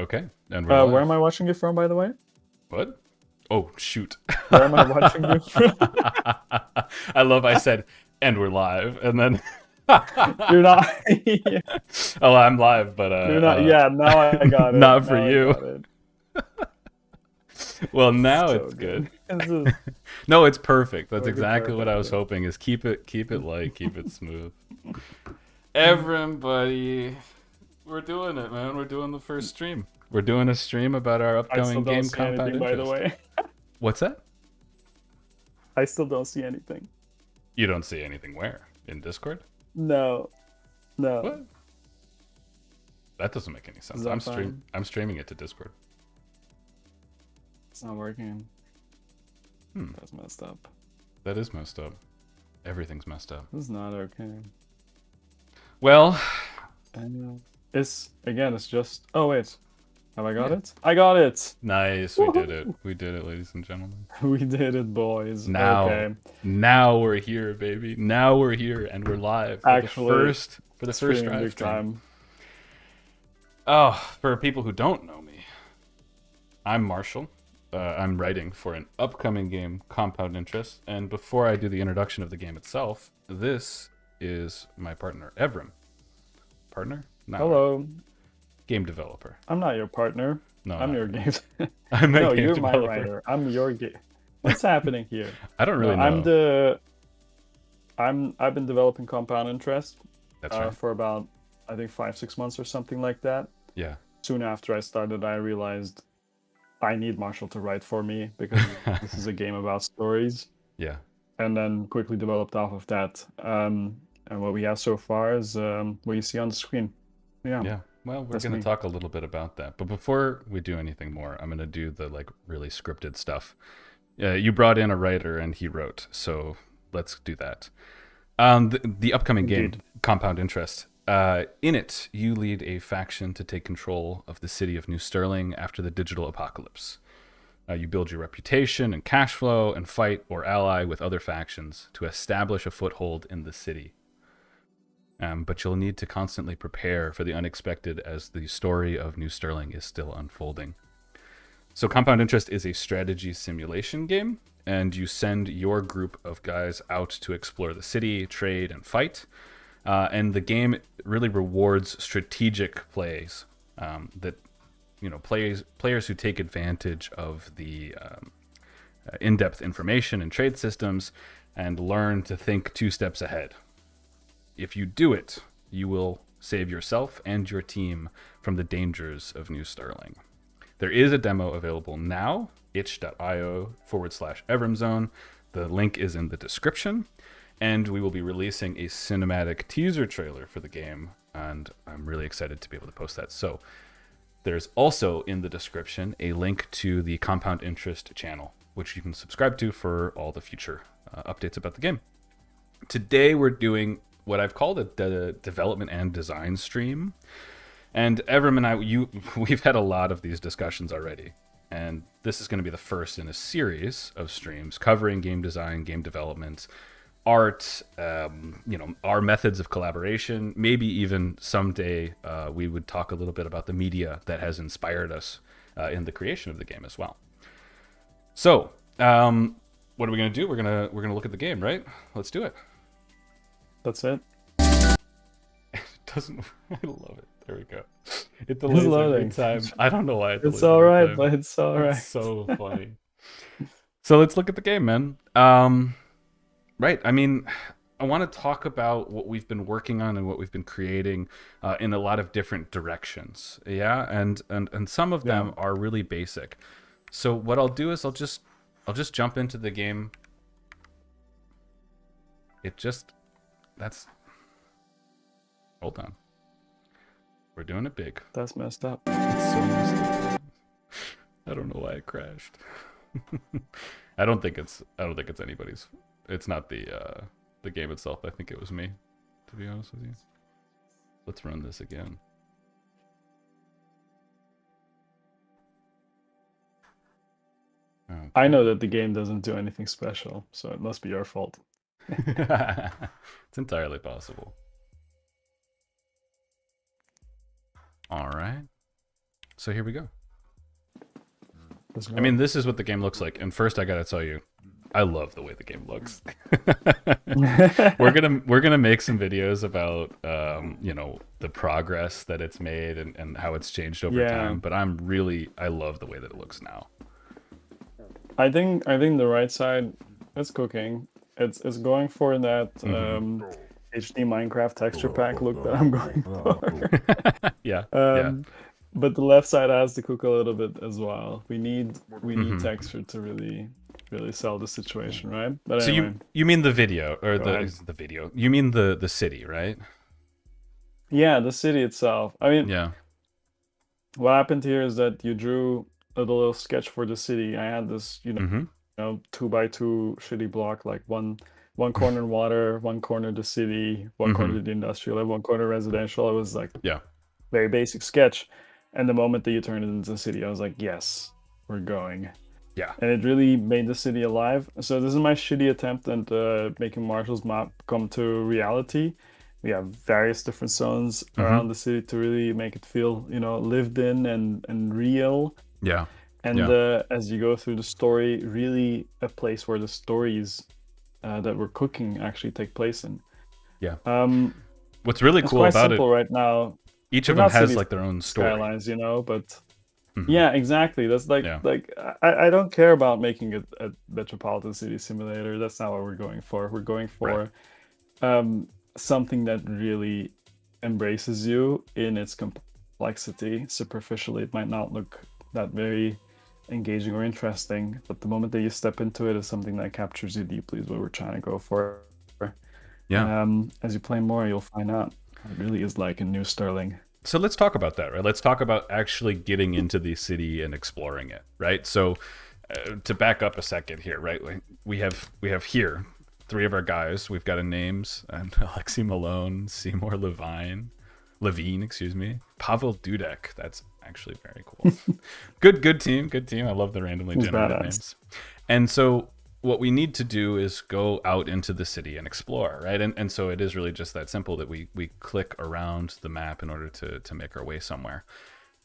Okay, and we're Where live. am I watching it from, by the way? What? Oh, shoot. Where am I watching it from? I love I said, and we're live, and then You're not. oh, I'm live, but You're not. Yeah, now I got it. not for Now I you. got it. Well, now So it's good. good. This is No, it's perfect. That's working exactly what I was perfectly. hoping. Is keep it light, keep it smooth. Everybody, we're doing it, man. We're doing the first stream. We're doing a stream about our I still upcoming don't game, see Compound anything, by the Interest. way. What's that? I still don't see anything. You don't see anything where? In Discord? No. No. What? That doesn't make any sense. Is that fine? I'm streaming it to Discord. It's not working. Hmm. That's messed up. That is messed up. Everything's messed up. This is not okay. Well, And it's just. Oh wait, have I got Yeah. it? I got it. nice. We did it. We did it, ladies and gentlemen. We did it, boys. Now, Okay. now we're here, baby. Now we're here and we're live Actually, for the first Streaming drive big stream. time. Oh, for people who don't know me, I'm Marshall. I'm writing for an upcoming game, Compound Interest. And before I do the introduction of the game itself, this is my partner, Evrim. Partner? No. Hello. Game developer. I'm not your partner. No, I'm not your really. game. I'm a No, game you're my developer. writer. I'm your game. What's happening here? I don't really No, know. I'm the. I've been developing Compound Interest That's right. for about I think 5-6 months or something like that. Yeah. Soon after I started, I realized I need Marshall to write for me because this is a game about stories. Yeah. And then quickly developed off of that. And what we have so far is what you see on the screen. Yeah. Yeah. Well, we're That's going to me. talk a little bit about that. But before we do anything more, I'm going to do the really scripted stuff. You brought in a writer and he wrote, so let's do that. The upcoming game, Indeed. Compound Interest. In it, you lead a faction to take control of the city of New Sterling after the digital apocalypse. You build your reputation and cash flow and fight or ally with other factions to establish a foothold in the city. But you'll need to constantly prepare for the unexpected as the story of New Sterling is still unfolding. So Compound Interest is a strategy simulation game, and you send your group of guys out to explore the city, trade, and fight. And the game really rewards strategic plays that players who take advantage of the in-depth information and trade systems and learn to think 2 steps ahead. If you do it, you will save yourself and your team from the dangers of New Sterling. There is a demo available now, itch.io/EvrimZone. The link is in the description. And we will be releasing a cinematic teaser trailer for the game, and I'm really excited to be able to post that. So there's also in the description a link to the Compound Interest channel, which you can subscribe to for all the future updates about the game. Today we're doing what I've called a development and design stream. And Evrim and we've had a lot of these discussions already. And this is going to be the first in a series of streams covering game design, game development, art, our methods of collaboration. Maybe even someday we would talk a little bit about the media that has inspired us in the creation of the game as well. So, what are we gonna do? We're gonna look at the game, right? Let's do it. That's it. It doesn't. I love it. There we go. It delays every loading. time. I don't know why it delays It's all every right, time. but it's all right. It's so funny. So let's look at the game, man. Right. I mean, I want to talk about what we've been working on and what we've been creating in a lot of different directions. Yeah, and some of them are really basic. So what I'll do is I'll just jump into the game. Hold on. We're doing it big. That's messed up. It's so messed up. I don't know why it crashed. I don't think it's anybody's. It's not the game itself. I think it was me, to be honest with you. Let's run this again. Okay. I know that the game doesn't do anything special, so it must be your fault. It's entirely possible. All right. So here we go. Let's go. I mean, this is what the game looks like. And first, I gotta tell you, I love the way the game looks. we're gonna make some videos about the progress that it's made and how it's changed over time. But I love the way that it looks now. I think the right side is cooking. It's going for that HD Minecraft texture pack look that I'm going for. Yeah. But the left side has to cook a little bit as well. We need texture to really sell the situation, right? But so anyway, you mean the video or the video? You mean the city, right? Yeah, the city itself. I mean, Yeah. what happened here is that you drew a little sketch for the city. I had this, 2x2 shitty block, like one corner water, one corner the city, one corner the industrial, and one corner residential. It was like very basic sketch. And the moment that you turned it into the city, I was like, yes, we're going. Yeah. And it really made the city alive. So this is my shitty attempt at making Marshall's map come to reality. We have various different zones around the city to really make it feel, lived in and real. Yeah. And as you go through the story, really a place where the stories that we're cooking actually take place in. Yeah. What's really cool it's quite about simple it, right now. each of them has like their own story. Skylines, but yeah, exactly. That's like I don't care about making it a Metropolitan City Simulator. That's not what we're going for. We're going for something that really embraces you in its complexity. Superficially, it might not look that very engaging or interesting, but the moment that you step into it is something that captures you deeply is what we're trying to go for. Yeah. As you play more, you'll find out what it really is like in New Sterling. So let's talk about that, right? Let's talk about actually getting into the city and exploring it, right? So to back up a second here, right? We have here 3 of our guys. We've got names and Alexi Malone, Seymour Levine, excuse me, Pavel Dudek. That's actually very cool. Good team. I love the randomly generated names. And so what we need to do is go out into the city and explore, right? And so it is really just that simple that we click around the map in order to make our way somewhere.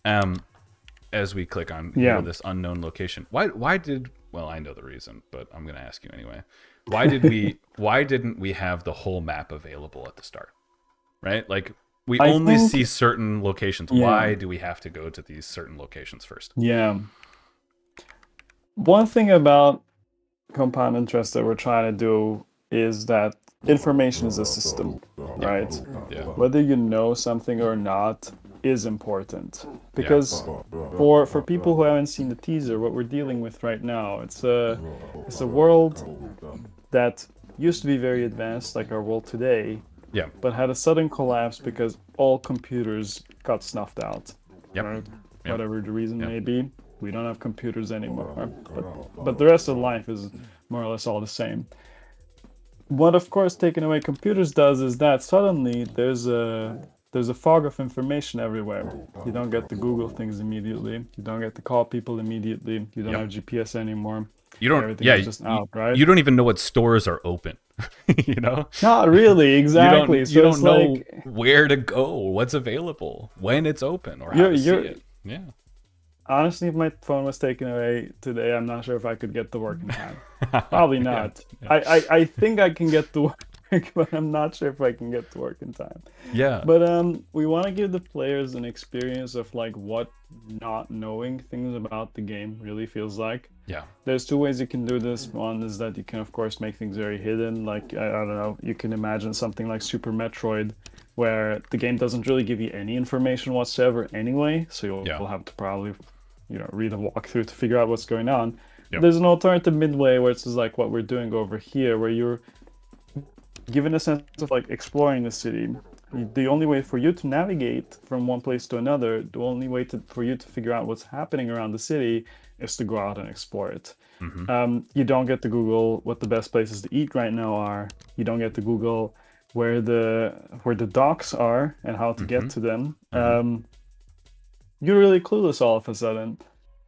As we click on this unknown location. Why did, well, I know the reason, but I'm going to ask you anyway. Why didn't we have the whole map available at the start? Right? Like we only see certain locations. Why do we have to go to these certain locations first? Yeah. One thing about compound interest that we're trying to do is that information is a system, right? Yeah. Whether you know something or not is important, because for people who haven't seen the teaser, what we're dealing with right now, it's a world that used to be very advanced, like our world today, but had a sudden collapse because all computers got snuffed out. Right? Whatever the reason may be. We don't have computers anymore, but the rest of life is more or less all the same. What, of course, taking away computers does is that suddenly there's a fog of information everywhere. You don't get to Google things immediately. You don't get to call people immediately. You don't have GPS anymore. You don't. Everything is just out, right? You don't even know what stores are open. Not really, exactly. You don't know where to go, what's available, when it's open, or how to see it. Yeah. Honestly, if my phone was taken away today, I'm not sure if I could get to work in time. Probably not. I think I can get to work, but I'm not sure if I can get to work in time. Yeah. But we want to give the players an experience of like what not knowing things about the game really feels like. Yeah. There's 2 ways you can do this. One is that you can, of course, make things very hidden. Like, I don't know, you can imagine something like Super Metroid, where the game doesn't really give you any information whatsoever anyway. So you'll have to probably read a walkthrough to figure out what's going on. Yep. There's an alternative midway where it's just like what we're doing over here, where you're given a sense of like exploring the city. The only way for you to navigate from one place to another, the only way for you to figure out what's happening around the city is to go out and explore it. Mm-hmm. You don't get to Google what the best places to eat right now are. You don't get to Google where the docks are and how to get to them. You're really clueless all of a sudden.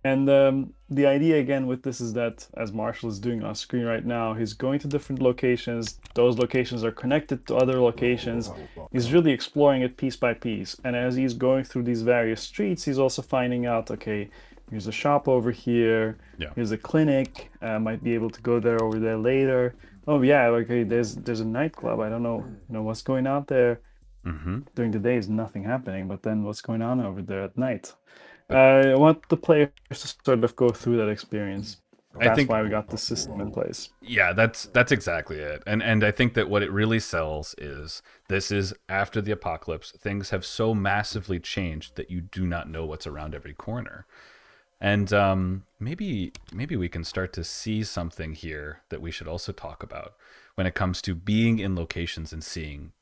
And the idea again with this is that, as Marshall is doing on screen right now, he's going to different locations. Those locations are connected to other locations. He's really exploring it piece by piece. And as he's going through these various streets, he's also finding out, okay, here's a shop over here. Yeah. Here's a clinic. Might be able to go there over there later. Oh yeah, okay. There's a nightclub. I don't know, what's going on there. Mm-hmm. During the day is nothing happening, but then what's going on over there at night? But I want the players to sort of go through that experience. I That's think, why we got the system in place. yeah, that's exactly it. And I think that what it really sells is this is after the apocalypse. Things have so massively changed that you do not know what's around every corner. And maybe we can start to see something here that we should also talk about when it comes to being in locations and seeing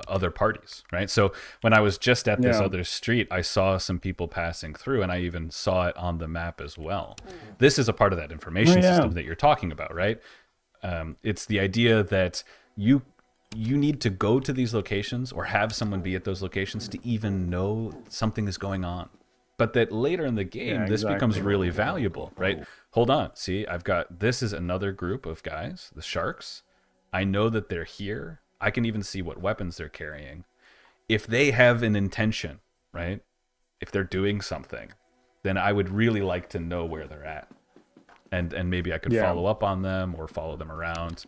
other parties, right? So when I was just at this Yeah. other street, I saw some people passing through, and I even saw it on the map as well. This is a part of that Oh information yeah. system that you're talking about, right? It's the idea that you need to go to these locations or have someone be at those locations to even know something is going on. But that later in the game, Yeah, this becomes exactly. really valuable, right? Hold on. See, I've got this is another group of guys, the sharks. I know that they're here. I can even see what weapons they're carrying. If they have an intention, right? If they're doing something, then I would really like to know where they're at. And maybe I could Yeah. follow up on them or follow them around.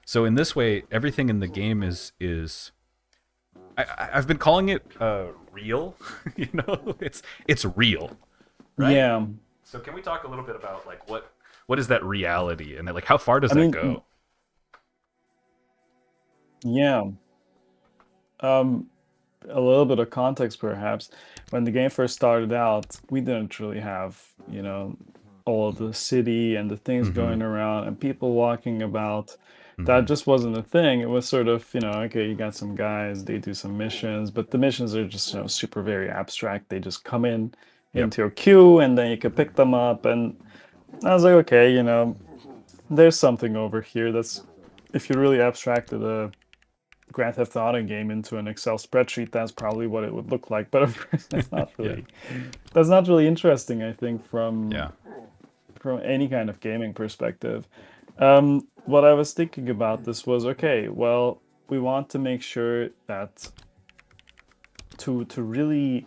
So in this way, everything in the game is I've been calling it real. You know, it's real, right? Yeah. So can we talk a little bit about like what is that reality and like how far does I that mean, go? yeah. Um, a little bit of context perhaps. When the game first started out, we didn't really have, all of the city and the things Mm-hmm. going around and people walking about. Mm-hmm. That just wasn't a thing. It was sort of, okay, you got some guys, they do some missions, but the missions are just, super very abstract. They just come in Yep. into your queue and then you can pick them up. And I was like, okay, there's something over here that's, if you really abstracted a Grand Theft Auto game into an Excel spreadsheet, that's probably what it would look like. But of course, Yeah. that's not really interesting, I think, Yeah. from any kind of gaming perspective. What I was thinking about this was, okay, well, we want to make sure that to really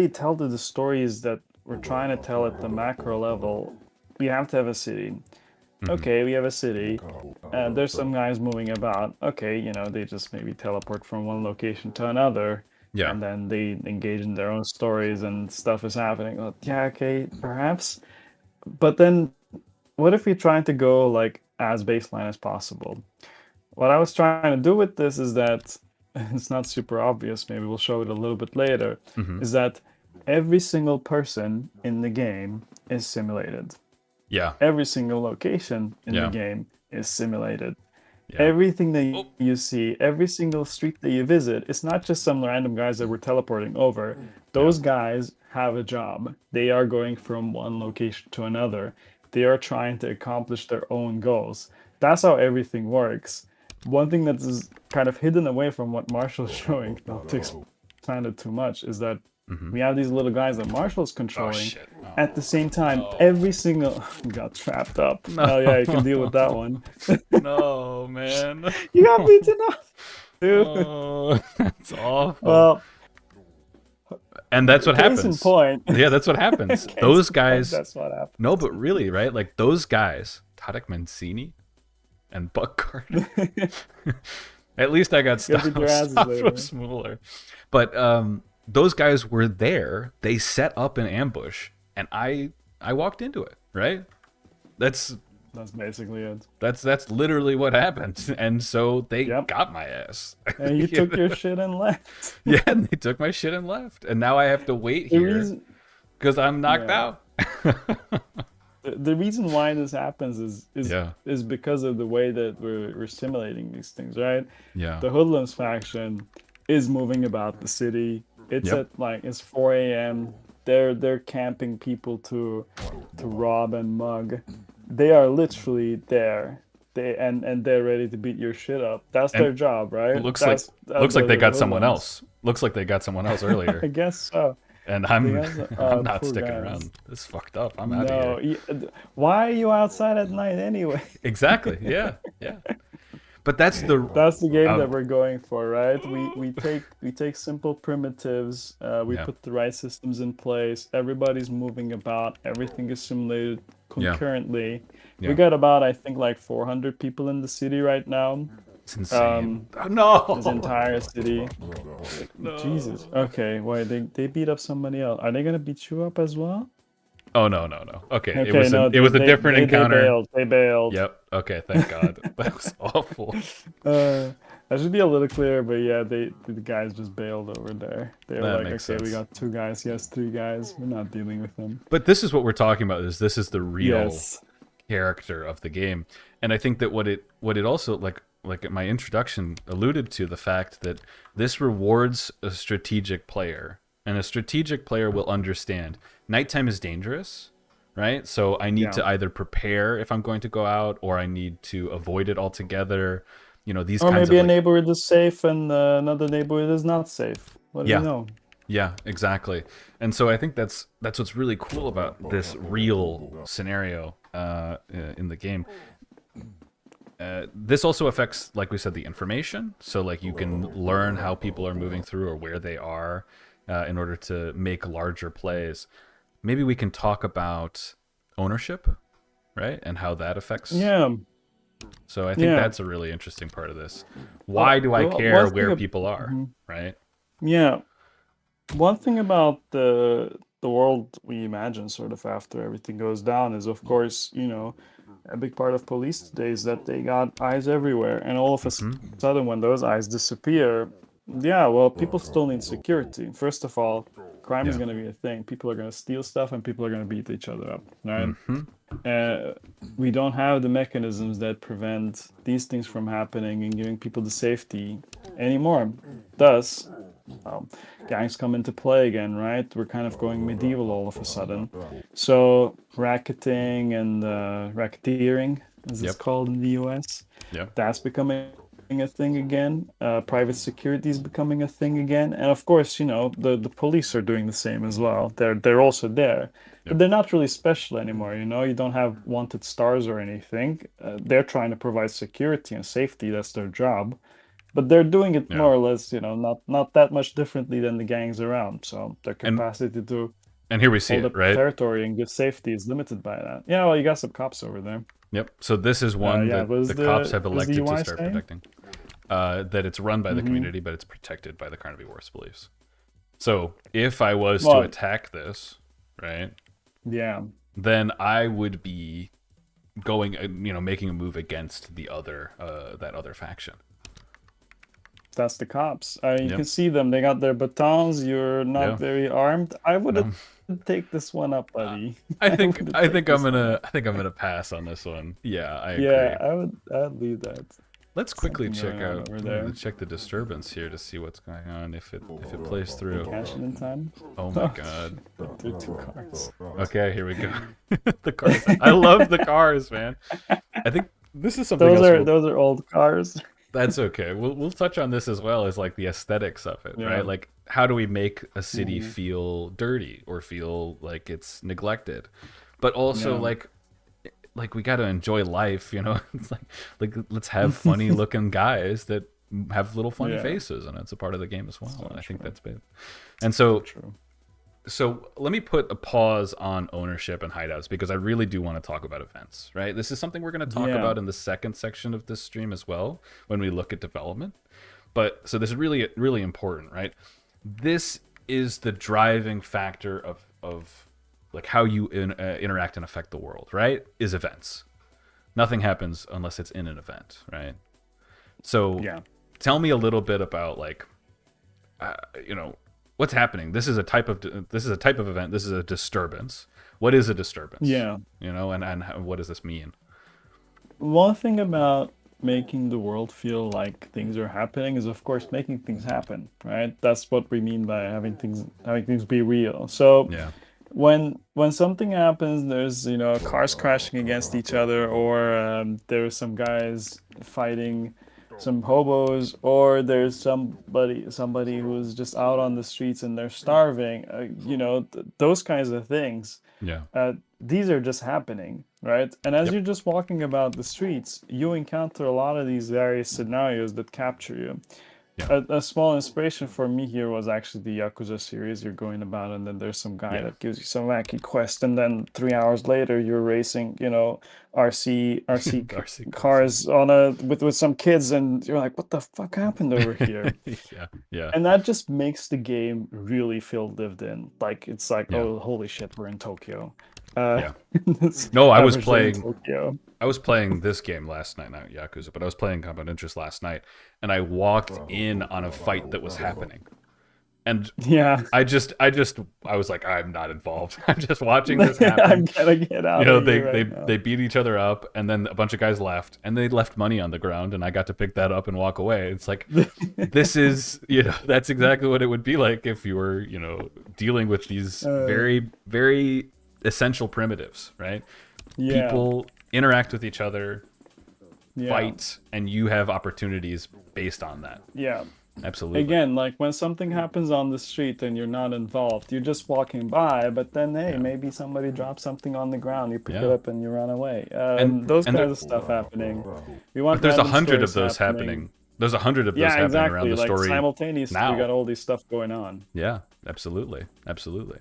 tell the stories that we're trying to tell at the macro level, we have to have a city. Mm-hmm. Okay, we have a city. There's some guys moving about. Okay, they just maybe teleport from one location to another, Yeah. and then they engage in their own stories and stuff is happening. Well, yeah, okay, perhaps. But then, what if we try to go like as baseline as possible? What I was trying to do with this is that it's not super obvious. Maybe we'll show it a little bit later. Mm-hmm. Is that every single person in the game is simulated. Yeah. Every single location in the Yeah. game is simulated. Yeah. Everything that Oh. you see, every single street that you visit, it's not just some random guys that we're teleporting over. Yeah. Those guys have a job. They are going from one location to another. They are trying to accomplish their own goals. That's how everything works. One thing that is kind of hidden away from what Marshall's showing, not to expand it too much, is that Mm-hmm. we have these little guys that Marshall's Oh controlling. shit. At the same time, No. every single got trapped up. No. Oh yeah, you can deal with that one. No, man. You got beaten up, dude. Oh, that's awful. Well, And that's what case in happens. point. Yeah, that's what happens. Case Those in point, guys. that's what happened. No, but really, right? Like those guys, Tarek Mancini and Buck Carter. At least I got Gotta beat their asses stuff later. from Smuller. But those guys were there. They set up an ambush, and I walked into it. Right? That's That's basically it. that's literally what happened. And so they Yep. got my ass. And you took your shit and left. Yeah, and they took my shit and left. And now I have to wait The here reason, because I'm knocked Yeah. out. the reason why this happens Yeah. is because of the way that we're simulating these things, right? Yeah. The Hoodlums faction is moving about the city. It's Yep. at like it's 4 a.m. They're camping people to rob and mug. They are literally there. And they're ready to beat your shit up. That's And their job, right? Looks That's like they the got someone Hoodlums. else. Looks like they got someone else I earlier. guess so. and The I'm guys, I'm not poor sticking guys. around. This is fucked up. I'm out of here. No, why are you outside at night anyway? Exactly. Yeah. Yeah. But that's the That's the game uh, that we're going for, right? We take simple primitives, we yeah. put the right systems in place, everybody's moving about, everything is simulated Yeah. concurrently. We Yeah. got about, I think, like 400 people in the city right now. It's insane. Um, Oh, this no. entire city. Jesus. No. Okay, why they beat up somebody else? Are they gonna beat you up as well? Oh no, no, no. Okay, Okay, no, it was a different they encounter. bailed. They bailed. Yep. Okay, thank God. That was awful. I should be a little clearer, but yeah, the guys just bailed over there. They were That like, makes okay, we sense. got two guys, yes, three guys. We're not dealing with them. But this is what we're talking about. This is the real Yes. character of the game, and I think that what it also like my introduction alluded to the fact that this rewards a strategic player, and a strategic player will understand nighttime is dangerous, right? So I need Yeah. to either prepare if I'm going to go out, or I need to avoid it altogether. You know, these Or kinds maybe of a like, neighborhood is safe and another neighborhood is not safe. What do you yeah. know? Yeah, exactly. And so I think that's what's really cool about this real scenario in the game. This also affects, like we said, the information. So like you can learn how people are moving through or where they are in order to make larger plays. Maybe we can talk about ownership, right, and how that affects. Yeah, So I think yeah. that's a really interesting part of this. Why do I Well, care one thing where people are, mhm. right? Yeah, one thing about the world we imagine sort of after everything goes down is, of course, a big part of police today is that they got eyes everywhere, and all of a Hmm. sudden, when those eyes disappear, yeah, well, people still need security. First of all, crime is Yeah. going to be a thing. People are going to steal stuff, and people are going to beat each other up, right? Hmm. uh, we don't have the mechanisms that prevent these things from happening and giving people the safety anymore. Thus, um, gangs come into play again, right? We're kind of going medieval all of a sudden. So, racketing and racketeering, as it's Yep. called in the US, Yep. that's becoming a thing again. Private security is becoming a thing again, and of course, the police are doing the same as well. They're also there, but Yep. they're not really special anymore. You don't have wanted stars or anything. They're trying to provide security and safety. That's their job, but they're doing it Yeah. more or less, not that much differently than the gangs around. So their And capacity to and here we see hold it, up right? territory and give safety is limited by that. Yeah, well, you got some cops over there. Yep. So this is one Yeah, that the cops have what was the elected to UI start saying? protecting. That it's run by the Mm-hmm. community, but it's protected by the carnivores beliefs. So if I was to Well, attack this, right, yeah. then I would be going, making a move against that other faction. That's the cops. You Yep. can see them. They got their batons. You're not Yeah. very armed. I No. wouldn't take this one up, buddy. I think wouldn't I take think this I'm one gonna up. I think I'm gonna pass on this one. Yeah, I agree. Yeah, I'd leave that. Let's quickly Something check going on out over there. check the disturbance here to see what's going on if it plays through. Cash it in time. Oh my god. There are two cars. Okay, here we go. The cars. I love the cars, man. I think this is something Those else. are those are old cars. That's okay. We'll touch on this as well as like the aesthetics of it, Yeah. right? Like how do we make a city Mhm. feel dirty or feel like it's neglected, but also Yeah. like we got to enjoy life, you know? It's like let's have funny looking guys that have little funny Yeah. faces, and it's a part of the game as well. So And I think true. that's big. And so True. so let me put a pause on ownership and hideouts because I really do want to talk about events, right? This is something we're going to talk Yeah. about in the second section of this stream as well when we look at development. But so this is really, really important, right? This is the driving factor of like how you interact and affect the world, right? Is events. Nothing happens unless it's in an event, right? So Yeah. tell me a little bit about like, what's happening. This is a type of event. This is a disturbance. What is a disturbance? Yeah. And what does this mean? One thing about making the world feel like things are happening is, of course, making things happen, right? That's what we mean by having things be real. So Yeah. when something happens, there's cars crashing against each other, or there's some guys fighting some hobos, or there's somebody who's just out on the streets and they're starving. Those kinds of things. Yeah. These are just happening, right? And as Yep. you're just walking about the streets, you encounter a lot of these various scenarios that capture you. Yeah. A small inspiration for me here was actually the Yakuza series you're going about, and then there's some guy Yeah. that gives you some wacky quest, and then 3 hours later you're racing, RC RC cars on a with some kids, and you're like, what the fuck happened over here? Yeah. Yeah. And that just makes the game really feel lived in. Like it's like, Yeah. oh, holy shit, we're in Tokyo. Yeah. It's No, I was average day in playing Tokyo. I was playing this game last night, not Yakuza, but I was playing Combat Interest last night, and I walked in on a fight that was happening. And Yeah. I was like, I'm not involved. I'm just watching this happen. I'm gonna get out of They here right now. they beat each other up, and then a bunch of guys left, and they left money on the ground, and I got to pick that up and walk away. It's like, this is, that's exactly what it would be like if you were, dealing with these very, very essential primitives, right? Yeah. People interact with each other, Yeah. fight, and you have opportunities based on that. Yeah. Absolutely. Again, like when something happens on the street and you're not involved, you're just walking by, but then hey, maybe somebody drops something on the ground, you pick it Yeah. up and you run away. And- Those and kinds of stuff happening. We want But there's random 100 of stories those happening. There's 100 of those happening exactly. around the Like story. simultaneously, now. we got all this stuff going on. Yeah, absolutely. Absolutely.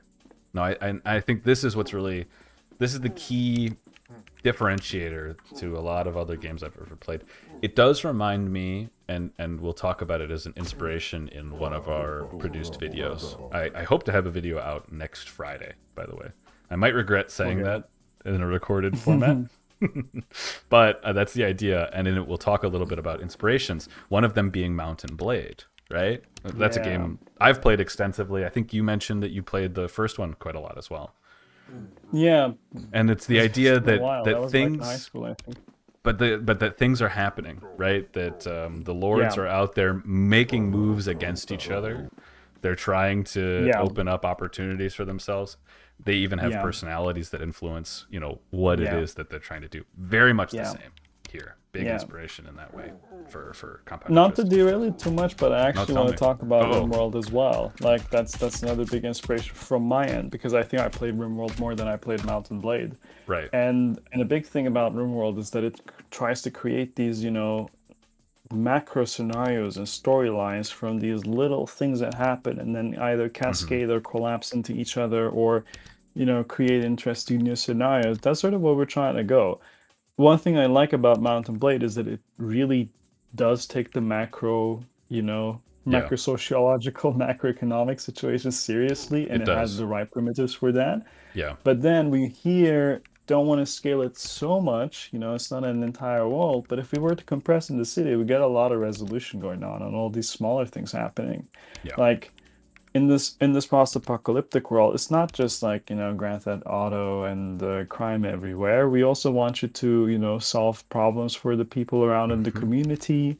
No, I think this is the key differentiator to a lot of other games I've ever played. It does remind me, and we'll talk about it as an inspiration in one of our produced videos. I hope to have a video out next Friday, by the way. I might regret saying that in a recorded format. But that's the idea, and in it we'll talk a little bit about inspirations, one of them being Mountain Blade, right? That's a Yeah. game I've played extensively. I think you mentioned that you played the first one quite a lot as well. Yeah. And it's the idea It's been a that while. that was like in things high school, I think. but that things are happening, right? That the lords Yeah. are out there making moves against each other. They're trying to Yeah. open up opportunities for themselves. They even have Yeah. personalities that influence, what it Yeah. is that they're trying to do. Very much the Yeah. same here. Big Yeah. inspiration in that way for Compound Not to Interest. derail it too much, but I actually tell want me. to talk about Oh. RimWorld as well. Like that's another big inspiration from my end, because I think I played RimWorld more than I played Mountain Blade. Right. And a big thing about RimWorld is that it tries to create these, macro scenarios and storylines from these little things that happen and then either cascade or collapse into each other, or create interesting new scenarios. That's sort of where we're trying to go. One thing I like about Mountain Blade is that it really does take the macro sociological, macroeconomic situation seriously, and It it has does. the right primitives for that. Yeah. But then we here don't want to scale it so much, it's not an entire world, but if we were to compress in the city, we get a lot of resolution going on and all these smaller things happening. Yeah. Like in this post-apocalyptic world, it's not just like, Grand Theft Auto and crime everywhere. We also want you to, solve problems for the people around in the community.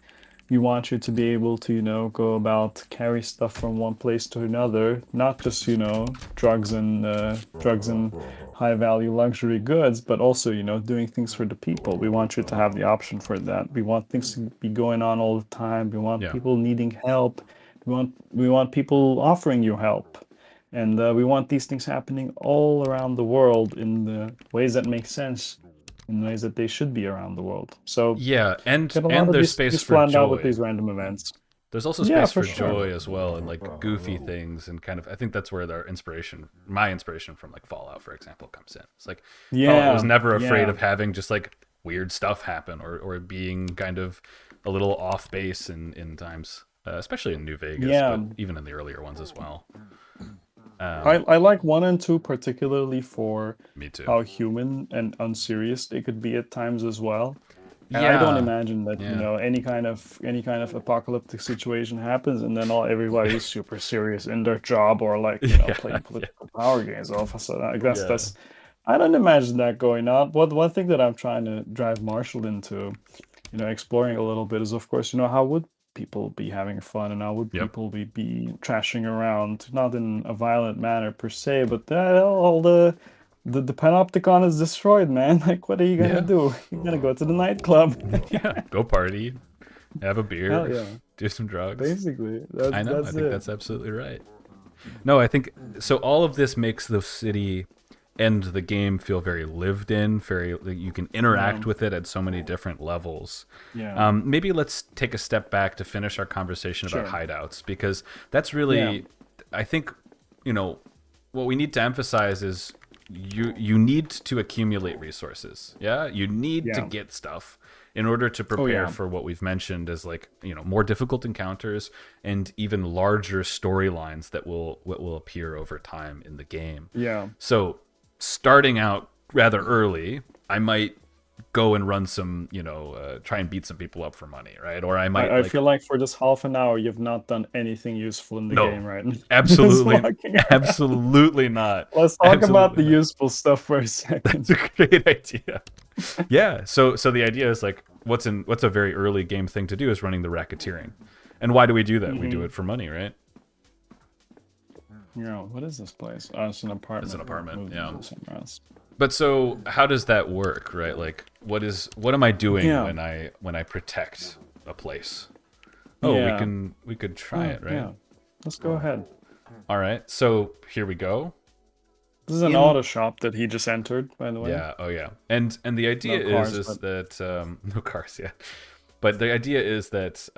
We want you to be able to, go about carry stuff from one place to another, not just, drugs and high value luxury goods, but also, doing things for the people. We want you to have the option for that. We want things to be going on all the time. We want Yeah. people needing help. We want people offering you help. And we want these things happening all around the world in the ways that make sense, in ways that they should be around the world. So Yeah, and get a lot of there's these space things for planned out with joy. these random events. There's also Yeah, space for for sure. joy as well, and like goofy things, and kind of. I think that's where my inspiration from like Fallout, for example, comes in. It's like Fallout was never afraid of having just like weird stuff happen, or being kind of a little off base in times, especially in New Vegas, Yeah. but even in the earlier ones as well. I like 1 and 2 particularly for Me too. how human and unserious they could be at times as well. And I don't imagine that Yeah. any kind of apocalyptic situation happens and then everybody's super serious in their job, or like playing political power games all of a sudden. I guess Yeah. I don't imagine that going on. One thing that I'm trying to drive Marshall into, exploring a little bit is, of course, how would people be having fun, and how would Yep. people be trashing around, not in a violent manner per se, but all the panopticon is destroyed, man. Like, what are you gonna Yeah. do? You're gonna go to the nightclub. Yeah, go party. have a beer, Hell yeah. do some drugs. Basically, I know. I that's think it. that's absolutely right. No, I think so. All of this makes the city and the game feel very lived in. Very, you can interact Yeah. with it at so many different levels. Yeah. Maybe let's take a step back to finish our conversation about Sure. hideouts, because that's Yeah. really, I think, you know, what we need to emphasize is you need to accumulate resources. Yeah, you need to Yeah. get stuff in order to Oh prepare yeah. for what we've mentioned as, like, more difficult encounters and even larger storylines that will appear over time in the game. Yeah. So starting out rather early, I might go and run some, try and beat some people up for money, right? Or I might, I like, feel like for this half an hour, you've not done anything useful in the no, game, right? Just absolutely, walking around. absolutely not. Let's talk about Absolutely the not. useful stuff for a That's second. a great idea. Yeah. So the idea is, like, what's a very early game thing to do is running the racketeering. And why do we do that? We do it for money, right? You know, what is this place? Oh, it's an apartment. It's an apartment, Moved yeah. into somewhere else. But so how does that work, right? Like, what am I doing Yeah. when I protect a place? Oh, Yeah. we could try it, right? Yeah. Let's go ahead. All right. So here we go. This is an In- auto shop that he just entered, by the way. Yeah. Oh, yeah. And the idea No cars, is but- that no cars, yeah. But the idea is that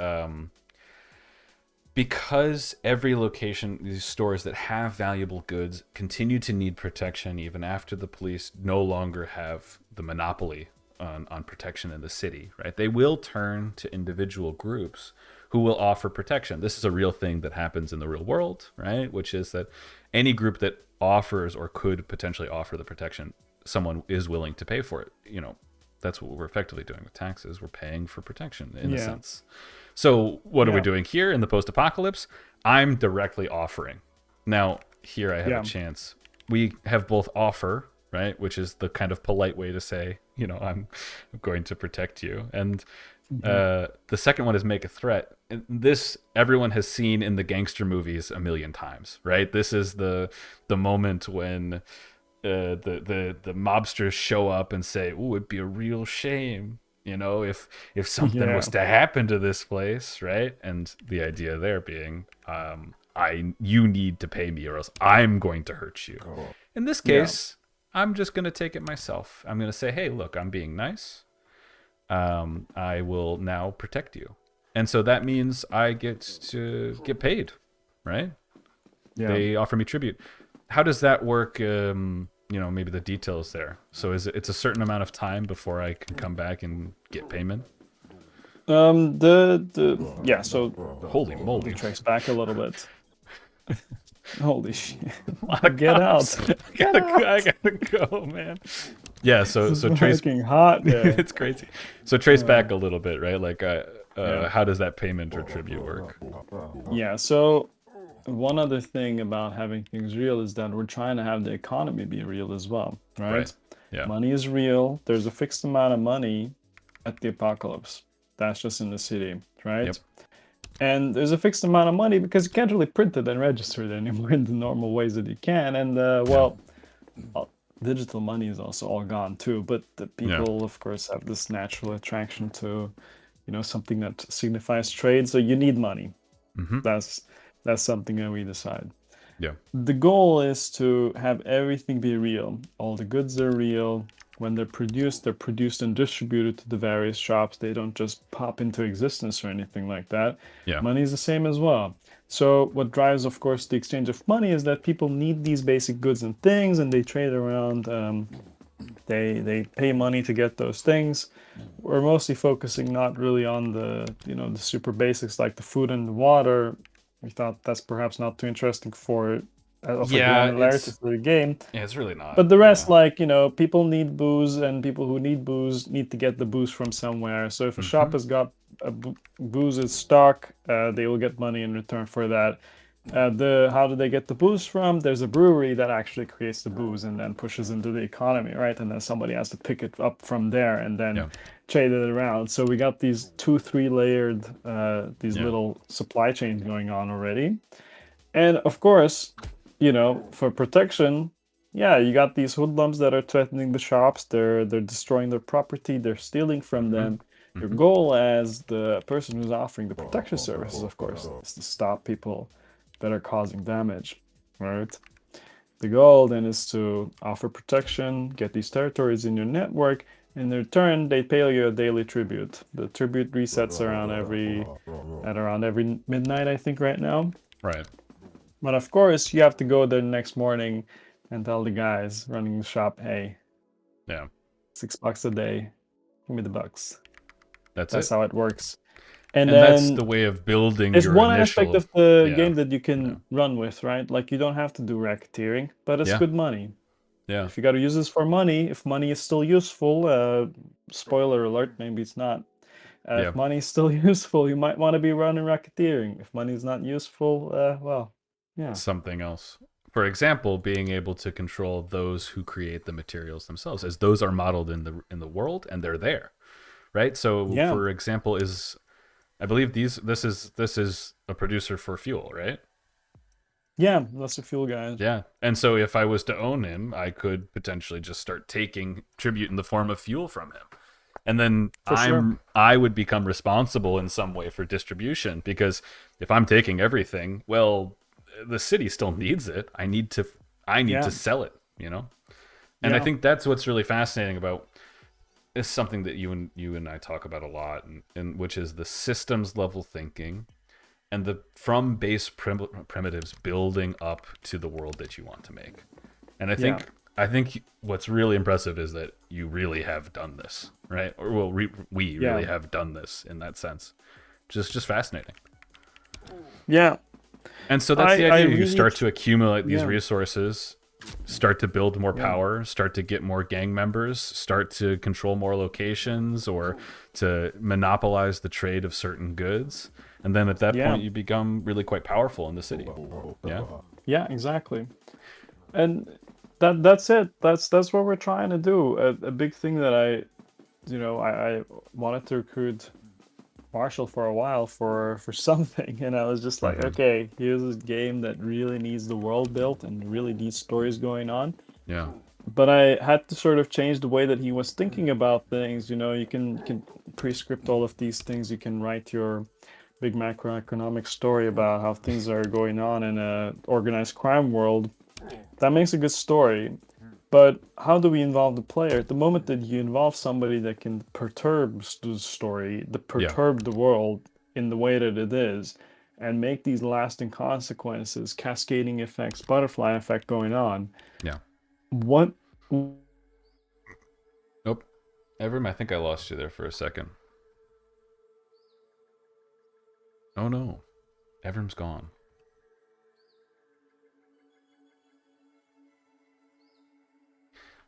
because every location, these stores that have valuable goods continue to need protection even after the police no longer have the monopoly on protection in the city, right? They will turn to individual groups who will offer protection. This is a real thing that happens in the real world, right? Which is that any group that offers or could potentially offer the protection, someone is willing to pay for it. That's what we're effectively doing with taxes. We're paying for protection in a Yeah. sense. So what are we Yeah. doing here in the post-apocalypse? I'm directly offering. Now, here I have Yeah. a chance. We have both offer, right, which is the kind of polite way to say, I'm going to protect you. And the second one is make a threat. And this everyone has seen in the gangster movies a million times, right? This is the moment when the mobsters show up and say, "Ooh, it'd be a real shame, if something Yeah. was to happen to this place," right? And the idea there being, you need to pay me or else I'm going to hurt you. In this case, I'm just going to take it myself. I'm going to say, "Hey, look, I'm being nice. I will now protect you." And so that means I get to get paid, right? Yeah. They offer me tribute. How does that work? Maybe the details there. So it's a certain amount of time before I can come back and get payment? Yeah, so Holy we moly. trace back a little bit. Holy shit. Lot of Get cops. out. I gotta go, man. Yeah, so It's trace fucking hot there. it's crazy. So trace back a little bit, right? Like how does that payment or tribute work? Yeah, so one other thing about having things real is that we're trying to have the economy be real as well, right? Right. Yeah. Money is real. There's a fixed amount of money at the apocalypse. That's just in the city, right? Yep. And there's a fixed amount of money because you can't really print it and register it anymore in the normal ways that you can. And digital money is also all gone too. But the people, of course, have this natural attraction to, something that signifies trade. So you need money. Mm-hmm. That's something that we decide. Yeah. The goal is to have everything be real. All the goods are real. When they're produced and distributed to the various shops. They don't just pop into existence or anything like that. Yeah. Money is the same as well. So what drives, of course, the exchange of money is that people need these basic goods and things, and they trade around. They pay money to get those things. We're mostly focusing not really on the the super basics like the food and the water. We thought that's perhaps not too interesting for granularity for the game. Yeah, it's really not. But the rest, like, people need booze, and people who need booze need to get the booze from somewhere. So if a shop has got booze in stock, they will get money in return for that. How do they get the booze from? There's a brewery that actually creates the booze and then pushes into the economy, right? And then somebody has to pick it up from there and then trade it around. So we got these 2-3 layered little supply chains going on already. And of course, for protection, you got these hoodlums that are threatening the shops. They're destroying their property. They're stealing from them. Your Mhm. goal as the person who's offering the protection services, of course, is to stop people that are causing damage, right? The goal then is to offer protection, get these territories in your network. In return, they pay you a daily tribute. The tribute resets at around every midnight, I think, right now. Right. But of course, you have to go there the next morning and tell the guys running the shop, hey, Yeah. $6 a day, give me the bucks. That's That's it. how it works. And And that's the then way of building it's your one aspect initial. of the Yeah. game that you Yeah. can run with, right? Like you don't have to do racketeering, but it's Yeah. good money. Yeah. If you got to use this for money, if money is still useful, spoiler alert, maybe it's not. Yeah. If money is still useful, you might want to be running racketeering. If money is not useful, well, yeah, Something else. For example, being able to control those who create the materials themselves, as those are modeled in the world and they're there, right? So, yeah, for example, is I believe this is a producer for fuel, right? yeah. That's the fuel guys Yeah. And so if I was to own him, I could potentially just start taking tribute in the form of fuel from him. And then for sure. I would become responsible in some way for distribution because if I'm taking everything, well, the city still needs it. I need to Yeah, sell it, you know? And I yeah, think that's what's really fascinating about is something that you and I talk about a lot and which is the systems level thinking and the from base primitives building up to the world that you want to make. And yeah, I think what's really impressive is that you really have done this, right? Or well, we yeah, really have done this in that sense. Just fascinating. yeah. And so that's the I idea. You really, start to accumulate these yeah, resources, start to build more yeah, power, start to get more gang members, start to control more locations or to monopolize the trade of certain goods. And then at that yeah, point, you become really quite powerful in the city. Yeah. yeah. Exactly. And that's it. That's what we're trying to do. A big thing that I wanted to recruit Marshall for a while for something, and I was just like, Hmm. okay, here's this game that really needs the world built and really needs stories going on. Yeah. But I had to sort of change the way that he was thinking about things. You can prescript all of these things. You can write your big macroeconomic story about how things are going on in a organized crime world. That makes a good story. But how do we involve the player? The moment that you involve somebody that can perturb the story, Yeah. perturb the world in the way that it is, and make these lasting consequences, cascading effects, butterfly effect going on, Yeah. what Nope. Evrim, I think I lost you there for a second. Oh no. Evrim's gone.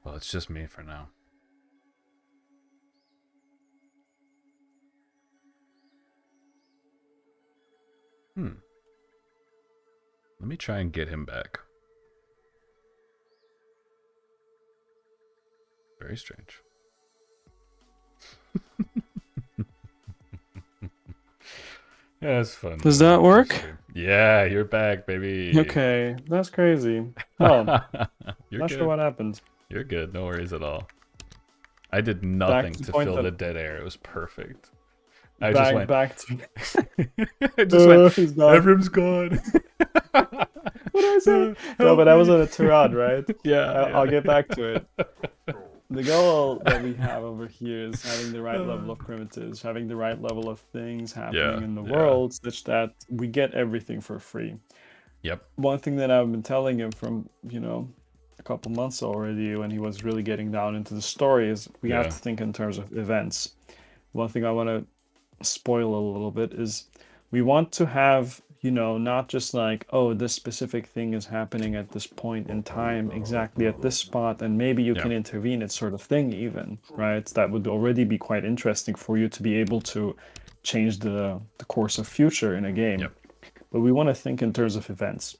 Well, it's just me for now. Hmm. Let me try and get him back. Very strange. Yeah, it's fun does doing that it on work? stream. Yeah, you're back, baby. Okay, that's crazy. Well, You're not sure good. what happened. You're good. No worries at all. I did Back nothing to the to point fill that the dead air. It was perfect. I just went. back to I just went. he's gone. Evrim's gone. What did I say? No, Help but that was me. on a tirade, right? I'll Yeah, get back to it. yeah. The goal that we have over here is having the right level of primitives, having the right level of things happening Yeah, in the yeah. world, such that we get everything for free. Yep. One thing that I've been telling him from, a couple months already when he was really getting down into the story is we have Yeah. to think in terms of events. One thing I want to spoil a little bit is we want to have, not just like, oh, this specific thing is happening at this point in time, exactly at this spot, and maybe you Yeah. can intervene, it's sort of thing, even, right? That would already be quite interesting for you to be able to change the course of future in a game. Yep. But we want to think in terms of events.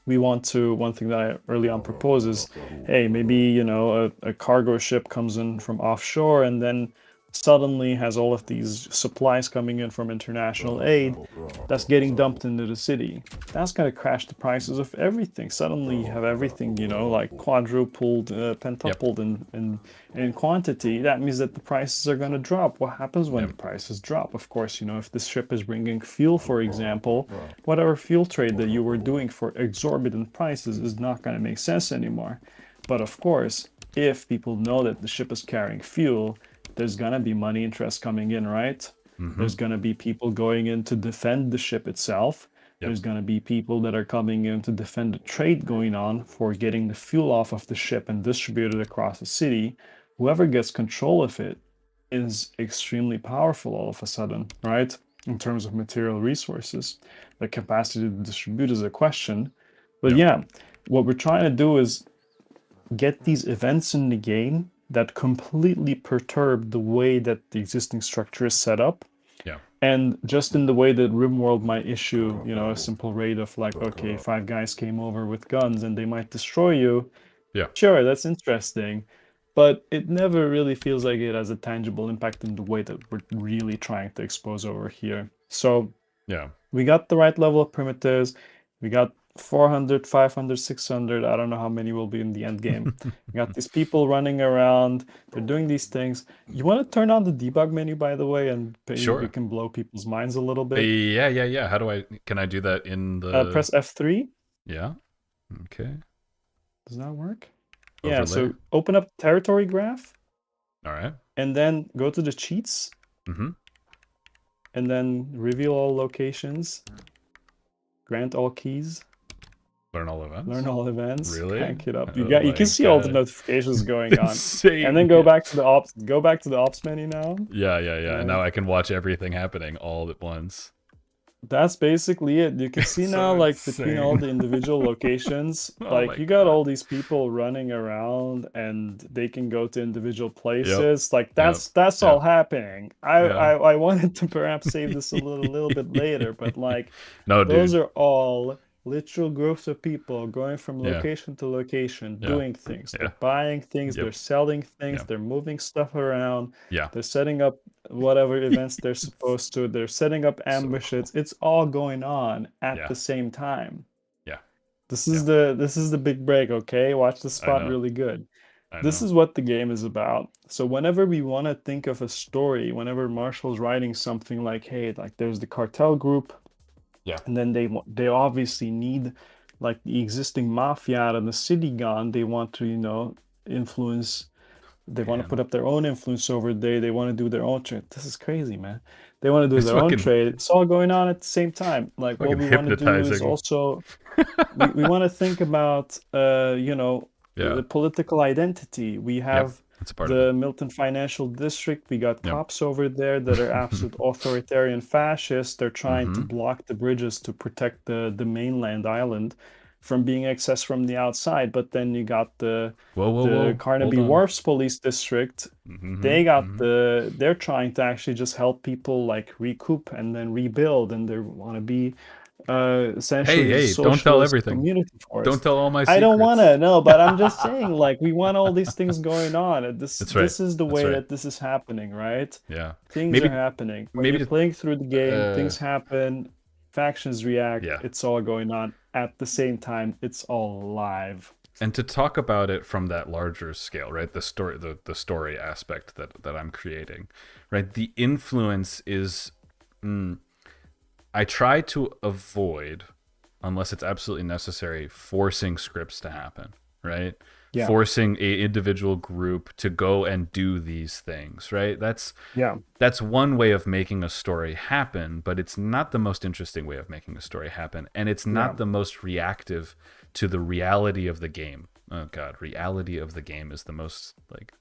One thing that I early on propose is, hey, maybe, a cargo ship comes in from offshore and then suddenly has all of these supplies coming in from international aid that's getting dumped into the city. That's going to crash the prices of everything. Suddenly you have everything, like quadrupled, Yep. pentupled in quantity. That means that the prices are going to drop. What happens when Yep. the prices drop? Of course, if this ship is bringing fuel, for example, whatever fuel trade that you were doing for exorbitant prices is not going to make sense anymore. But of course, if people know that the ship is carrying fuel, there's going to be money interest coming in, right? Mm-hmm. There's going to be people going in to defend the ship itself. Yep. There's going to be people that are coming in to defend the trade going on for getting the fuel off of the ship and distribute it across the city. Whoever gets control of it is extremely powerful all of a sudden, right? In terms of material resources. The capacity to distribute is a question. But Yep. yeah, what we're trying to do is get these events in the game that completely perturb the way that the existing structure is set up. Yeah. And just in the way that RimWorld might issue, a simple raid of like, okay, 5 guys came over with guns and they might destroy you. Yeah. Sure, that's interesting. But it never really feels like it has a tangible impact in the way that we're really trying to expose over here. So Yeah. we got the right level of primitives. We got 400, 500, 600. I don't know how many will be in the end game. We got these people running around. They're doing these things. You want to turn on the debug menu, by the way, and Sure. we can blow people's minds a little bit. Yeah. How can I do that in the... Press F3. Yeah. Okay. Does that work? Overlay. Yeah, so open up territory graph. All right. And then go to the cheats. Mm-hmm. And then reveal all locations. Grant all keys. Learn all events. Learn all events. Really? Crank it up. Oh You can see all the God. notifications going on. Insane. And then go back to the ops menu now. Yeah. And now I can watch everything happening all at once. That's basically it. You can see So now, like, insane. between all the individual locations, Oh like my you got God. all these people running around and they can go to individual places. Like that's all happening. I wanted to perhaps save this a little bit later, but like No, those dude. are all literal groups of people going from Yeah. location to location, doing things. Yeah. They're buying things, Yep. they're selling things, Yep. they're moving stuff around, Yeah. they're setting up whatever events they're supposed to, they're setting up ambushes. It's all going on at Yeah. the same time. Yeah. This is the big break, okay? Watch the spot know. really good. I This know. is what the game is about. So whenever we want to think of a story, whenever Marshall's writing something like, hey, like there's the cartel group, Yeah. and then they obviously need like the existing mafia and the city gone. They want to, influence. They want to put up their own influence over there. They want to do their own trade. This is crazy, man. They want to do It's their own fucking- trade. It's all going on at the same time. Like what we want to do is hypnotizing. also we want to think about the political identity. We have That's a part of the it. Milton Financial District. We got Yep. cops over there that are absolute authoritarian fascists. They're trying to Mhm. block the bridges to protect the mainland island from being accessed from the outside. But then you got the Whoa. Carnaby Hold on. Wharf's police district. Mhm, They got mhm. they're trying to actually just help people like recoup and then rebuild, and they want to be essentially a Hey, don't tell socialist everything. community force. Don't tell all my secrets. I don't want to know, but I'm just saying, like, we want all these things going on. That's right. This is the That's way right. that this is happening, right? Yeah. Things Maybe- are happening. When maybe you're to- playing through the game, things happen, factions react, Yeah. it's all going on at the same time. It's all live. And to talk about it from that larger scale, right? The story aspect that I'm creating, right? The influence is, I try to avoid, unless it's absolutely necessary, forcing scripts to happen, right? Yeah. Forcing a individual group to go and do these things, right? That's one way of making a story happen, but it's not the most interesting way of making a story happen, and it's not the most reactive to the reality of the game. Oh God, reality of the game is the most like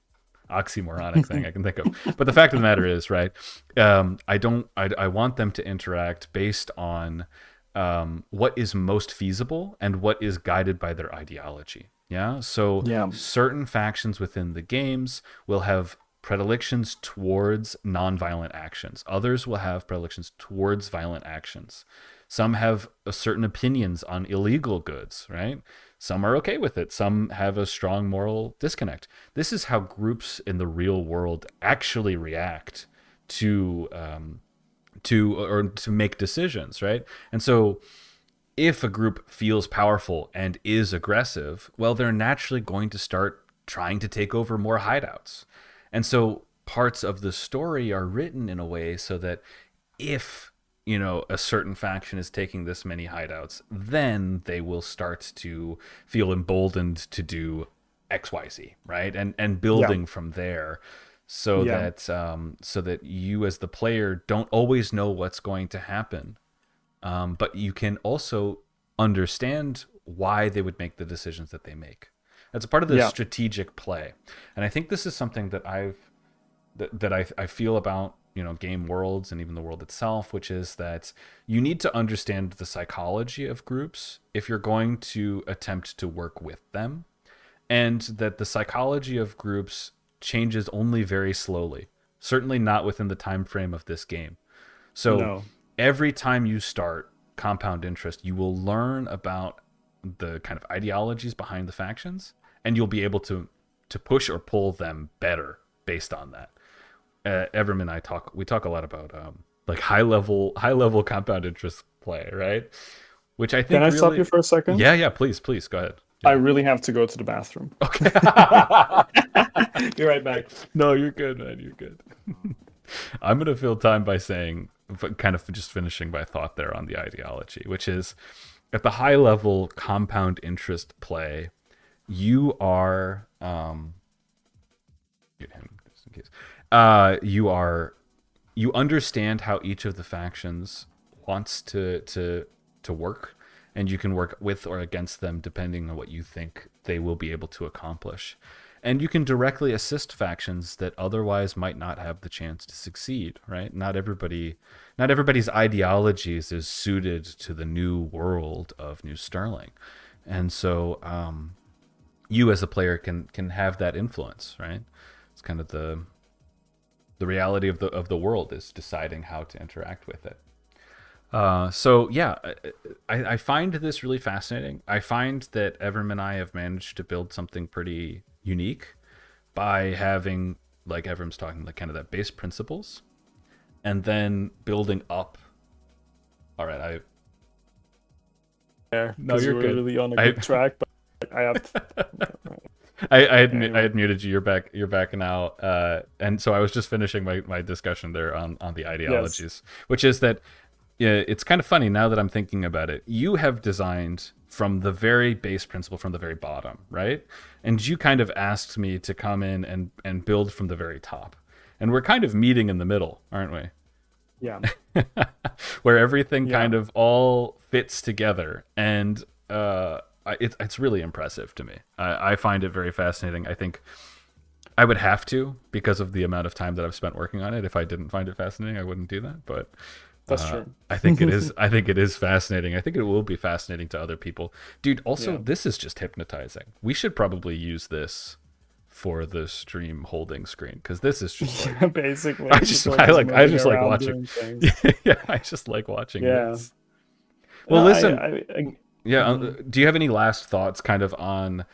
oxymoronic thing I can think of. But the fact of the matter is, right? I want them to interact based on what is most feasible and what is guided by their ideology. Yeah. So certain factions within the games will have predilections towards nonviolent actions. Others will have predilections towards violent actions. Some have certain opinions on illegal goods, right? Some are okay with it. Some have a strong moral disconnect. This is how groups in the real world actually react to to make decisions, right? And so if a group feels powerful and is aggressive, well, they're naturally going to start trying to take over more hideouts. And so parts of the story are written in a way so that if, a certain faction is taking this many hideouts, then they will start to feel emboldened to do XYZ, right? And building from there, so that you as the player don't always know what's going to happen, but you can also understand why they would make the decisions that they make. That's a part of the strategic play, and I think this is something that I feel about game worlds and even the world itself, which is that you need to understand the psychology of groups if you're going to attempt to work with them, and that the psychology of groups changes only very slowly, certainly not within the time frame of this game. So every time you start Compound Interest, you will learn about the kind of ideologies behind the factions, and you'll be able to push or pull them better based on that. Evrim and I talk a lot about like high level Compound Interest play, right? Which I think. Can I stop you for a second? Yeah, please go ahead. I really have to go to the bathroom. Okay. Be right back. No, you're good, man. You're good. I'm gonna fill time by saying, kind of just finishing my thought there on the ideology, which is at the high level Compound Interest play, you are get him just in case. You understand how each of the factions wants to work, and you can work with or against them depending on what you think they will be able to accomplish. And you can directly assist factions that otherwise might not have the chance to succeed, right? Not everybody's ideologies is suited to the new world of New Sterling. And so you as a player can have that influence, right? It's kind of the reality of the world is deciding how to interact with it. So yeah, I find this really fascinating. I find that Evrim and I have managed to build something pretty unique by having, like Evrim's talking, like kind of that base principles, and then building up. All right, No, you're good. Really on a good track, but I have. I had muted you. You're back now. And so I was just finishing my discussion there on the ideologies, which is that it's kind of funny now that I'm thinking about it. You have designed from the very base principle, from the very bottom, right? And you kind of asked me to come in and build from the very top. And we're kind of meeting in the middle, aren't we? Yeah. Where everything kind of all fits together. And it's really impressive to me. I find it very fascinating. I think I would have to, because of the amount of time that I've spent working on it. If I didn't find it fascinating, I wouldn't do that. But that's true. I think it is. I think it is fascinating. I think it will be fascinating to other people, dude. Also, this is just hypnotizing. We should probably use this for the stream holding screen, because this is just like, basically. I just like watching. Yeah, I just like watching this. Well, listen. Do you have any last thoughts, kind of on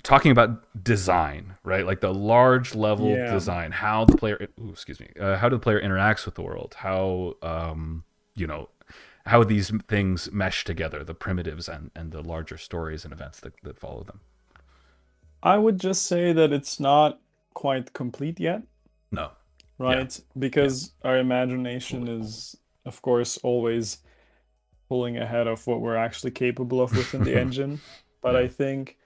talking about design, right? Like the large level design, how the player, how the player interacts with the world, how how these things mesh together, the primitives and the larger stories and events that follow them. I would just say that it's not quite complete yet. No. Right? Because our imagination is, of course, always pulling ahead of what we're actually capable of within the engine. But I think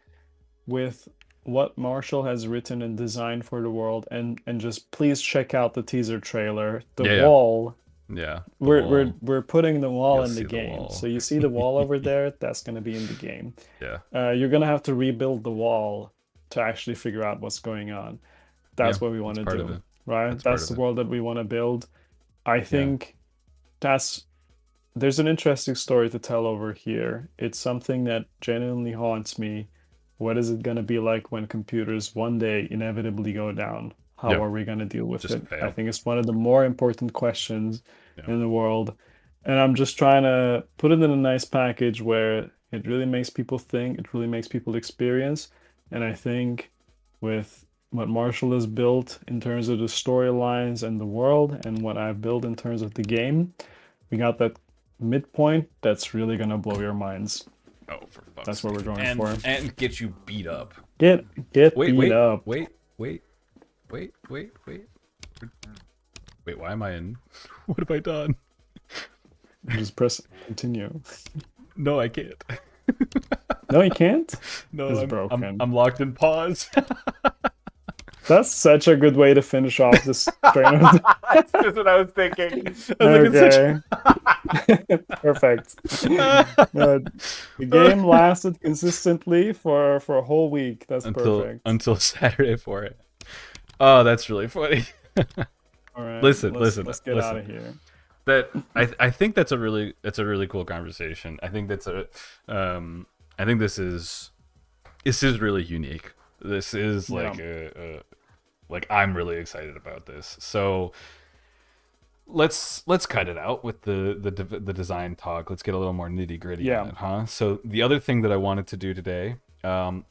with what Marshall has written and designed for the world, and just please check out the teaser trailer. The wall. Yeah. We're putting the wall in the game. So you see the wall over there, that's gonna be in the game. Yeah. You're gonna have to rebuild the wall to actually figure out what's going on. That's what we want to do. Right? That's the world that we want to build. I think there's an interesting story to tell over here. It's something that genuinely haunts me. What is it going to be like when computers one day inevitably go down? How are we going to deal with it? Fail. I think it's one of the more important questions in the world. And I'm just trying to put it in a nice package where It really makes people think. It really makes people experience. And I think with what Marshall has built in terms of the storylines and the world, and what I've built in terms of the game, we got that midpoint that's really gonna blow your minds. Oh, for fuck's That's what we're sake. going for. And get you beat up. Get Wait, beat wait, up. wait, wait, wait, wait, wait. Wait, why am I in? What have I done? Just press continue. No, I can't. No, you can't. No, It's I'm broken. I'm locked in pause. That's such a good way to finish off this train of. That's just what I was thinking. I was like, Okay. Perfect. The game lasted consistently for a whole week. That's perfect. until Saturday for it. Oh, that's really funny. All right. Listen. Let's get out of here. That I think that's a really cool conversation. I think that's I think this is really unique. This is like like I'm really excited about this. So let's cut it out with the design talk. Let's get a little more nitty gritty on it, huh? So the other thing that I wanted to do today,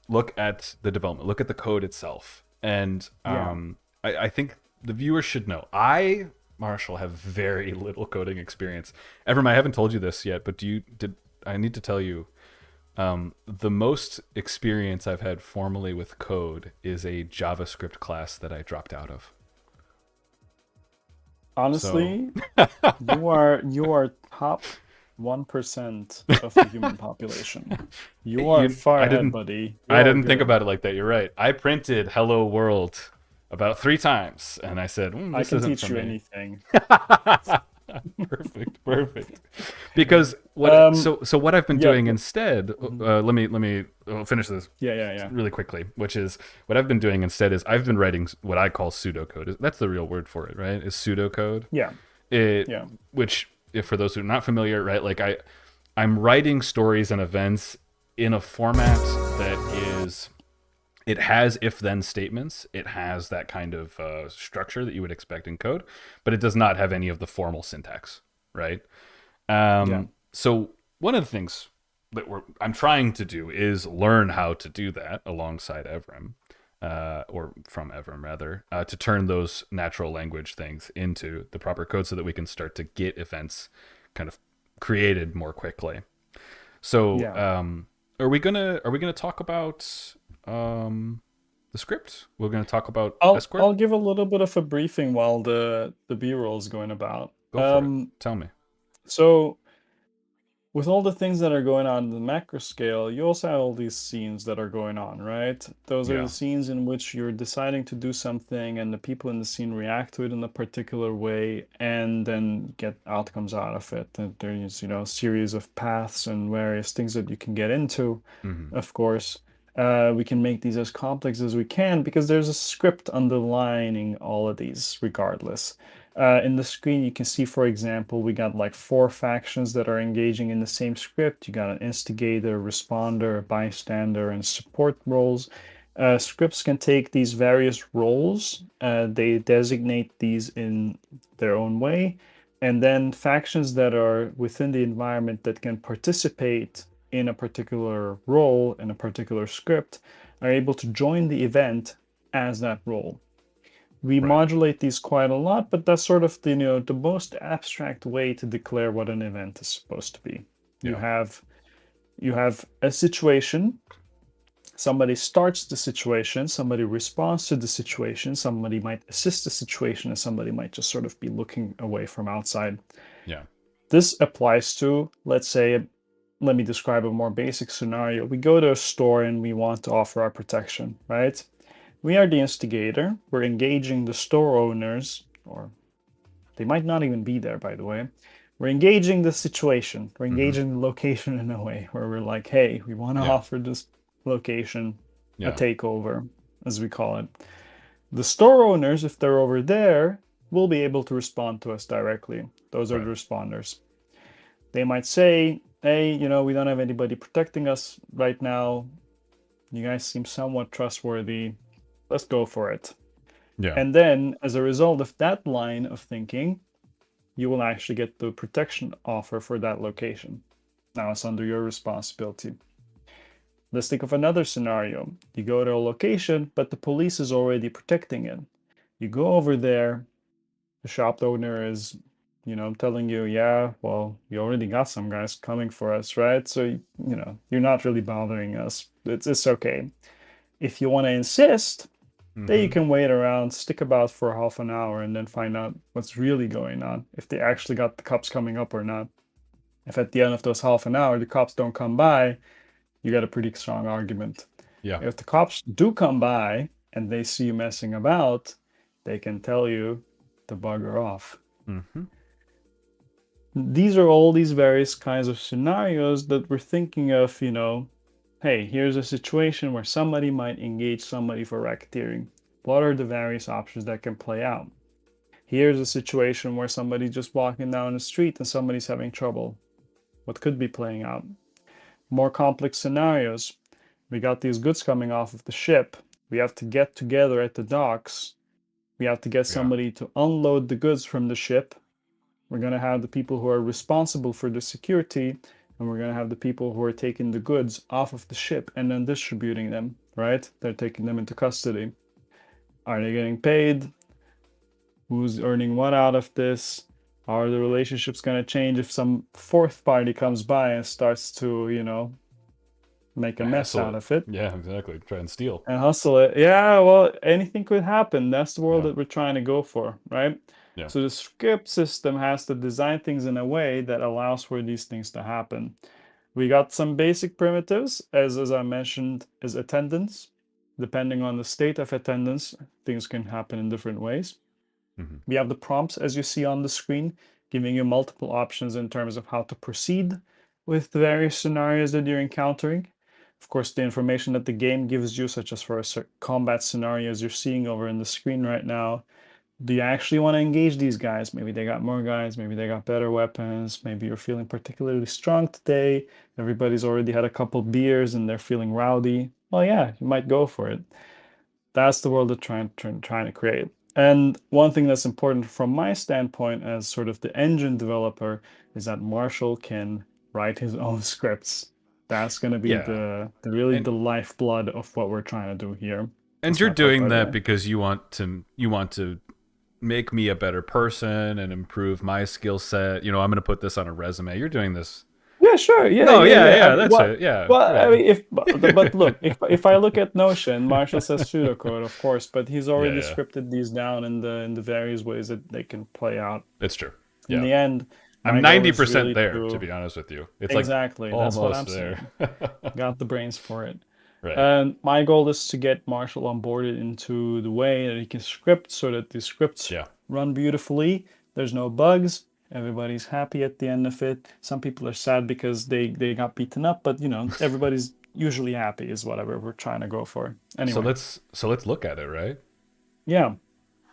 look at the development, look at the code itself, and I think the viewers should know. Marshall, have very little coding experience. Evrim, I haven't told you this yet, but I need to tell you, the most experience I've had formally with code is a JavaScript class that I dropped out of. Honestly, you are top 1% of the human population. You are far ahead, buddy. I didn't think about it like that. You're right. I printed "Hello World" about 3 times, and I said, I "This can isn't teach for you me." anything. Perfect. Because what so what I've been doing instead, let me finish this really quickly, which is what I've been doing instead is I've been writing what I call pseudocode. That's the real word for it, right? Is pseudocode. Which, if for those who are not familiar, right, like I'm writing stories and events in a format that is, it has if-then statements. It has that kind of structure that you would expect in code, but it does not have any of the formal syntax, right? So one of the things that I'm trying to do is learn how to do that alongside Evrim, or from Evrim rather, to turn those natural language things into the proper code so that we can start to get events kind of created more quickly. So are we gonna talk about the script? We're going to talk about Escort? I'll give a little bit of a briefing while the B-roll is going about. Go for it. Tell me. So with all the things that are going on in the macro scale, you also have all these scenes that are going on, right? Those are the scenes in which you're deciding to do something and the people in the scene react to it in a particular way and then get outcomes out of it. And there's, a series of paths and various things that you can get into, of course. We can make these as complex as we can because there's a script underlining all of these regardless. In the screen, you can see, for example, we got like 4 factions that are engaging in the same script. You got an instigator, responder, bystander, and support roles. Scripts can take these various roles. They designate these in their own way. And then factions that are within the environment that can participate in a particular role in a particular script are able to join the event as that role. We modulate these quite a lot, but that's sort of the most abstract way to declare what an event is supposed to be. You have a situation. Somebody starts the situation, somebody responds to the situation, somebody might assist the situation, and somebody might just sort of be looking away from outside. This applies to, let's say, let me describe a more basic scenario. We go to a store and we want to offer our protection, right? We are the instigator. We're engaging the store owners, or they might not even be there, by the way. We're engaging the situation. We're engaging the location in a way where we're like, hey, we want to offer this location a takeover, as we call it. The store owners, if they're over there, will be able to respond to us directly. Those are the responders. They might say, hey, we don't have anybody protecting us right now. You guys seem somewhat trustworthy. Let's go for it. And then, as a result of that line of thinking, you will actually get the protection offer for that location. Now it's under your responsibility. Let's think of another scenario. You go to a location, but the police is already protecting it. You go over there, the shop owner is, telling you, yeah, well, you already got some guys coming for us, right? So, you're not really bothering us. It's okay. If you want to insist, then you Mm-hmm. can wait around, stick about for half an hour, and then find out what's really going on, if they actually got the cops coming up or not. If at the end of those half an hour the cops don't come by, you got a pretty strong argument. Yeah. If the cops do come by and they see you messing about, they can tell you to bugger off. Mm-hmm. These are all these various kinds of scenarios that we're thinking of, hey, here's a situation where somebody might engage somebody for racketeering. What are the various options that can play out? Here's a situation where somebody's just walking down the street and somebody's having trouble. What could be playing out? More complex scenarios. We got these goods coming off of the ship. We have to get together at the docks. We have to get Yeah. somebody to unload the goods from the ship. We're going to have the people who are responsible for the security, and we're going to have the people who are taking the goods off of the ship and then distributing them, right? They're taking them into custody. Are they getting paid? Who's earning what out of this? Are the relationships going to change if some fourth party comes by and starts to, make a mess Hassle out it. of it Yeah, exactly. Try and steal. and hustle it? Yeah, well, anything could happen. That's the world Yeah. that we're trying to go for, right? Yeah. So the script system has to design things in a way that allows for these things to happen. We got some basic primitives, as I mentioned, is attendance. Depending on the state of attendance, things can happen in different ways. Mm-hmm. We have the prompts, as you see on the screen, giving you multiple options in terms of how to proceed with the various scenarios that you're encountering. Of course, the information that the game gives you, such as for a combat scenario, as you're seeing over in the screen right now, do you actually want to engage these guys? Maybe they got more guys, maybe they got better weapons, maybe you're feeling particularly strong today, everybody's already had a couple beers and they're feeling rowdy. Well, yeah, you might go for it. That's the world they're trying to create. And one thing that's important from my standpoint as sort of the engine developer is that Marshall can write his own scripts. That's going to be Yeah. the really And the lifeblood of what we're trying to do here. and That's you're my part, doing by the that way. because you want to make me a better person and improve my skill set. I'm going to put this on a resume. You're doing this. Yeah, sure. Yeah, No, yeah, yeah, yeah. yeah, that's it. Yeah, Well, I right. mean, but look, if I look at Notion, Marshall says pseudocode, of course, but he's Yeah, already yeah. scripted these down in the various ways that they can play out. It's true. In Yeah. the end, I'm my goal is 90% really there, to to be honest with you. It's like exactly. That's what almost I'm there. saying. Got the brains for it. Right. And my goal is to get Marshall onboarded into the way that he can script so that the scripts Yeah. run beautifully. There's no bugs. Everybody's happy at the end of it. Some people are sad because they got beaten up, but everybody's usually happy is whatever we're trying to go for. So Anyway, let's look at it, right? yeah.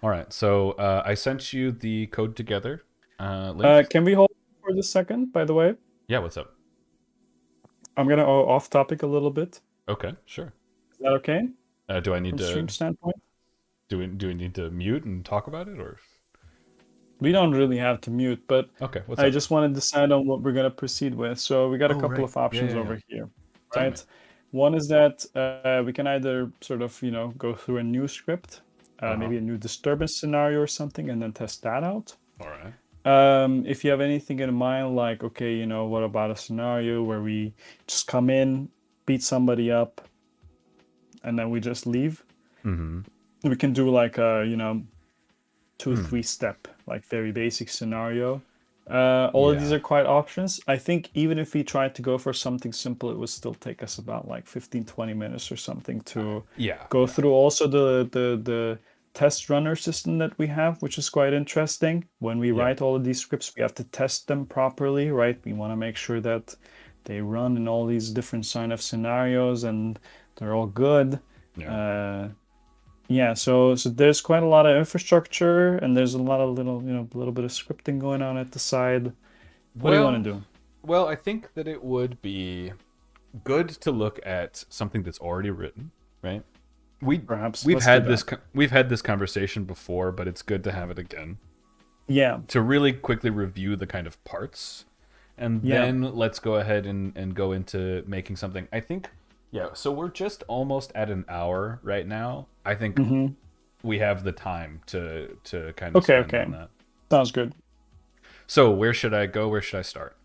All right. So I sent you the code together link. Can we hold for this second, by the way? Yeah, what's up? I'm gonna go off topic a little bit. Okay, sure. Is that okay Do I need from stream to standpoint? do we need to mute and talk about it or We don't really have to mute, but okay, what's I up? just want to decide on what we're going to proceed with. So we got a Oh, couple right. of Yeah, options yeah, yeah. over here, Tell me. right? One is that we can either sort of, go through a new script, maybe a new disturbance scenario or something, and then test that out. All right. If you have anything in mind, like, okay, what about a scenario where we just come in, beat somebody up, and then we just leave? Mm-hmm. We can do like a, 2-3 Hmm. step, like very basic scenario. All of these Yeah. are quite options. I think even if we tried to go for something simple, it would still take us about like 15-20 minutes or something to Yeah. go through also the test runner system that we have, which is quite interesting. When we Yeah. write all of these scripts, we have to test them properly, right? We want to make sure that they run in all these different kind of scenarios and they're all good. Yeah. Yeah, so there's quite a lot of infrastructure and there's a lot of little bit of scripting going on at the side. What do you want Well, to do? well, I think that it would be good to look at something that's already written, right? We Perhaps we've let's do had this that. we've had this conversation before, but it's good to have it again Yeah, to really quickly review the kind of parts and Yeah. then let's go ahead and go into making something. I think, yeah. So we're just almost at an hour right now. I think Mm-hmm. we have the time to kind of Okay, spend okay. on that. Sounds good. So where should I go? Where should I start?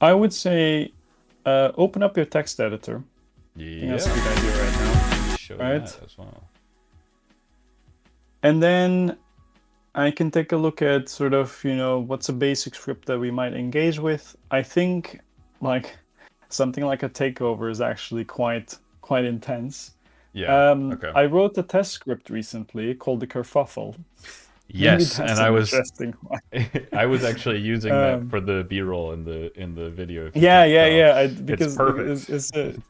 I would say open up your text editor. I think that's a Yeah, good idea right now. show Right? that as well. And then I can take a look at sort of, what's a basic script that we might engage with. I think like something like a takeover is actually quite intense. Yeah. Okay. I wrote a test script recently called the kerfuffle. Maybe Yes, that's and an interesting one. I was actually using that Um, for the B-roll in the video. If you yeah, can yeah, tell, yeah. it's Because perfect.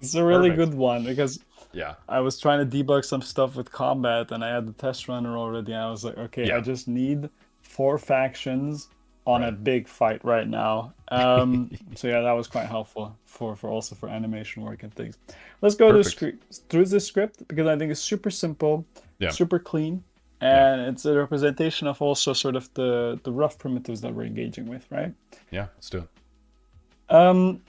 it's a really Perfect. good one because Yeah. I was trying to debug some stuff with combat and I had the test runner already. And I was like, okay, I Yeah. just need 4 factions on a Right. big fight right now. So yeah, that was quite helpful for also for animation work and things. Let's go to Perfect. through this script because I think it's super simple, Yeah. super clean, Yeah. and it's a representation of also sort of the rough primitives that we're engaging with, right? Yeah. Let's do it. Um,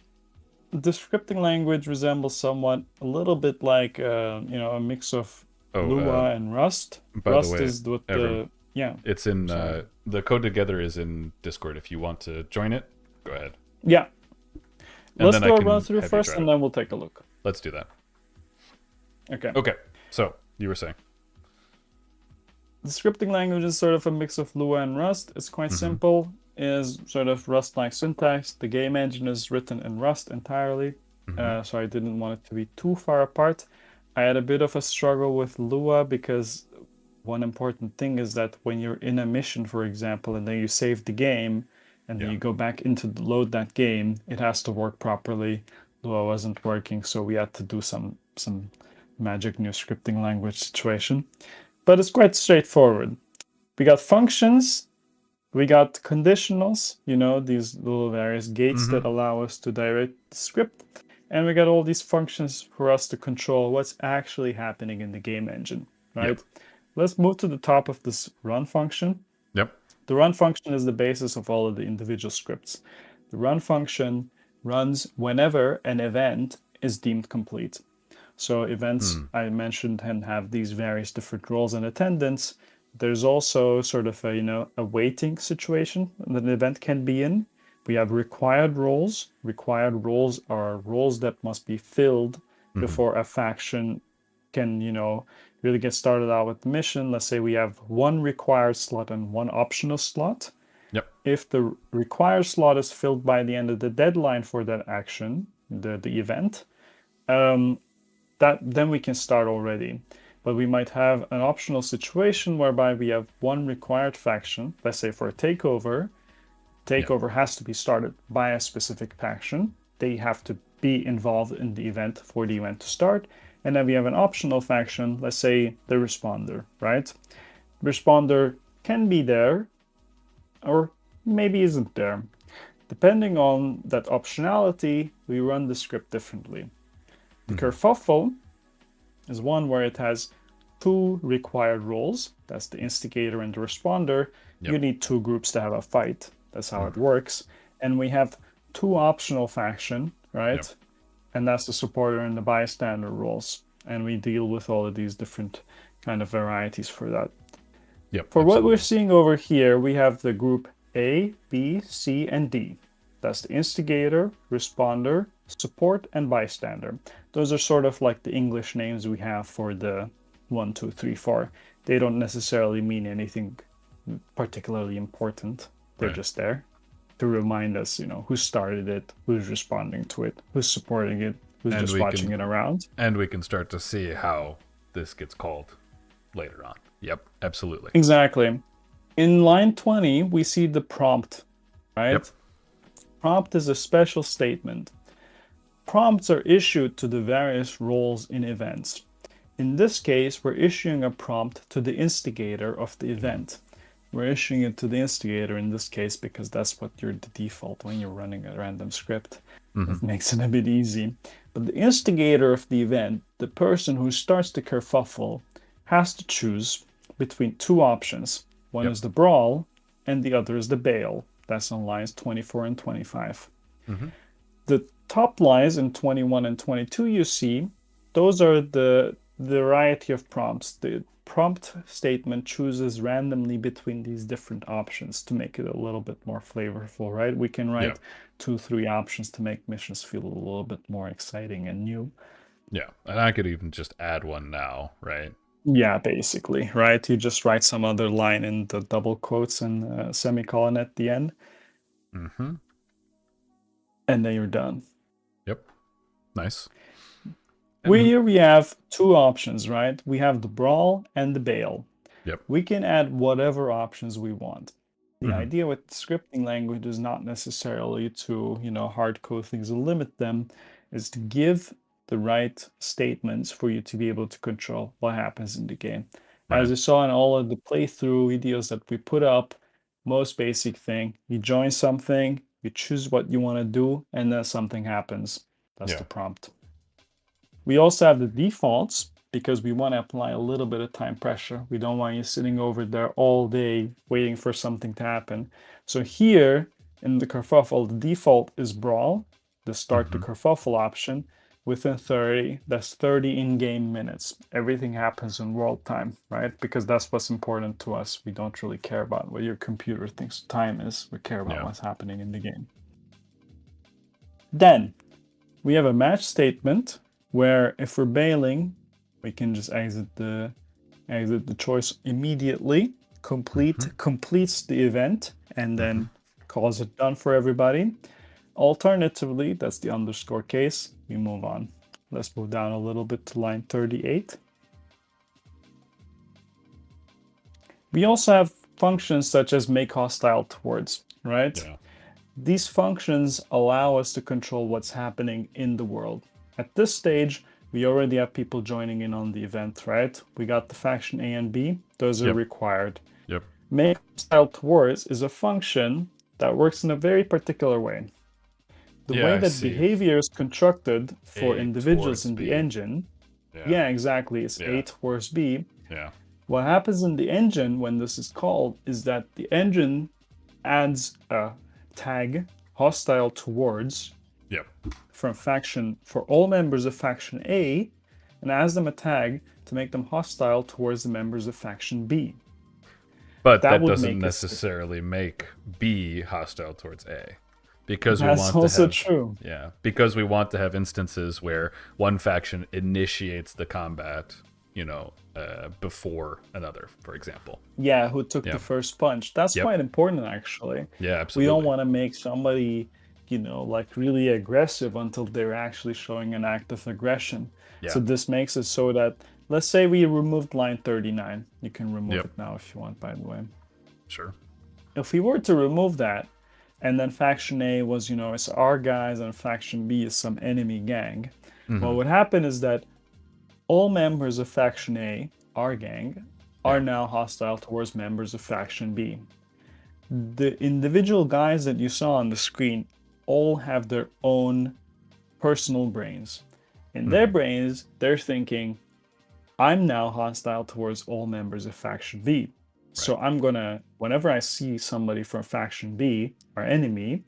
the scripting language resembles somewhat a little bit like a mix of Oh, Lua and Rust. by the Rust way, is what everyone, the yeah. it's in Sorry. the code together is in Discord. If you want to join it, go ahead, Yeah. and Let's then I do a run can through have you first drive and it. then we'll take a look. Let's do that. Okay. Okay. So you were saying. The scripting language is sort of a mix of Lua and Rust. It's quite Mm-hmm. simple, is sort of Rust-like syntax. The game engine is written in Rust entirely, Mm-hmm. so I didn't want it to be too far apart. I had a bit of a struggle with Lua because one important thing is that when you're in a mission, for example, and then you save the game, and then Yeah. you go back into load that game, it has to work properly. Lua wasn't working, so we had to do some magic new scripting language situation. But it's quite straightforward. We got functions, we got conditionals, these little various gates Mm-hmm. that allow us to direct the script, and we got all these functions for us to control what's actually happening in the game engine, Yep. right? Let's move to the top of this run function. Yep. The run function is the basis of all of the individual scripts. The run function runs whenever an event is deemed complete. So events Hmm. I mentioned can have these various different roles and attendants. There's also sort of a waiting situation that an event can be in. We have required roles. Required roles are roles that must be filled Mm-hmm. before a faction can, really get started out with the mission. Let's say we have one required slot and one optional slot. Yep. If the required slot is filled by the end of the deadline for that action, the event, that then we can start already. But we might have an optional situation whereby we have one required faction, let's say for a takeover. Takeover has to be started by a specific faction. They have to be involved in the event for the event to start. And then we have an optional faction, let's say the responder, right? Responder can be there or maybe isn't there. Depending on that optionality, we run the script differently. The kerfuffle is one where it has two required roles. That's the instigator and the responder. Yep. You need two groups to have a fight. That's how it works. And we have two optional faction, right? Yep. And that's the supporter and the bystander roles. And we deal with all of these different kind of varieties for that. Yep. For what we're Absolutely. seeing over here, we have the group A, B, C, and D. That's the instigator, responder, support, and bystander. Those are sort of like the English names we have for the 1, 2, 3, 4. They don't necessarily mean anything particularly important. They're Right. just there to remind us, who started it, who's responding to it, who's supporting it, who's And just we watching can it around. and we can start to see how this gets called later on. Yep. Absolutely. Exactly. In line 20, we see the prompt, right? Yep. Prompt is a special statement. Prompts are issued to the various roles in events. In this case, we're issuing a prompt to the instigator of the event. We're issuing it to the instigator in this case because that's what the default when you're running a random script. It makes it a bit easy. But the instigator of the event, the person who starts the kerfuffle, has to choose between two options. One Yep. is the brawl and the other is the bail. That's on lines 24 and 25. Mm-hmm. The top lines in 21 and 22 you see, those are the variety of prompts. The prompt statement chooses randomly between these different options to make it a little bit more flavorful, right? We can Yeah. write 2, 3 options to make missions feel a little bit more exciting and new. Yeah. And I could even just add one now, right? Yeah, basically, right? You just write some other line in the double quotes and semicolon at the end, Mm-hmm. and then you're done. Yep. Nice. Here we have 2 options, right? We have the brawl and the bail. Yep. We can add whatever options we want. The Mm-hmm. idea with scripting language is not necessarily to, hard code things and limit them, is to give the right statements for you to be able to control what happens in the game. As Right. you saw in all of the playthrough videos that we put up, most basic thing, you join something, you choose what you want to do, and then something happens. That's Yeah. the prompt. We also have the defaults because we want to apply a little bit of time pressure. We don't want you sitting over there all day waiting for something to happen. So here in the kerfuffle, the default is brawl, the start the Mm-hmm. kerfuffle option within 30. That's 30 in-game minutes. Everything happens in world time, right? Because that's what's important to us. We don't really care about what your computer thinks time is. We care about Yeah. what's happening in the game. Then we have a match statement where if we're bailing, we can just exit the choice immediately, completes the event, and then calls it done for everybody. Alternatively, that's the underscore case, we move on. Let's move down a little bit to line 38. We also have functions such as make hostile towards, right? Yeah. These functions allow us to control what's happening in the world. At this stage, we already have people joining in on the event, right? We got the faction A and B. Those are Yep. required. Yep. Make hostile towards is a function that works in a very particular way. The Yeah, way I that see. behavior is constructed for A individuals towards in the B. engine, Yeah. exactly, it's Yeah. A towards B. Yeah. What happens in the engine when this is called is that the engine adds a tag hostile towards Yep. from faction for all members of faction A and adds them a tag to make them hostile towards the members of faction B. But That that would doesn't make it necessarily make B hostile towards A. Because we That's want to also have true. Yeah, because we want to have instances where one faction initiates the combat, before another, for example. Yeah, who took Yep. the first punch. That's Yep. quite important actually. Yeah, We absolutely. don't want to make somebody, like really aggressive until they're actually showing an act of aggression. Yeah. So this makes it so that, let's say we removed line 39. You can remove Yep. it now if you want, by the way. Sure. If we were to remove that, and then faction A was, it's our guys, and faction B is some enemy gang, what would happen is that all members of faction A, our gang, are now hostile towards members of faction B. The individual guys that you saw on the screen all have their own personal brains. In their brains, they're thinking, I'm now hostile towards all members of faction B. So I'm gonna, whenever I see somebody from faction B, our enemy,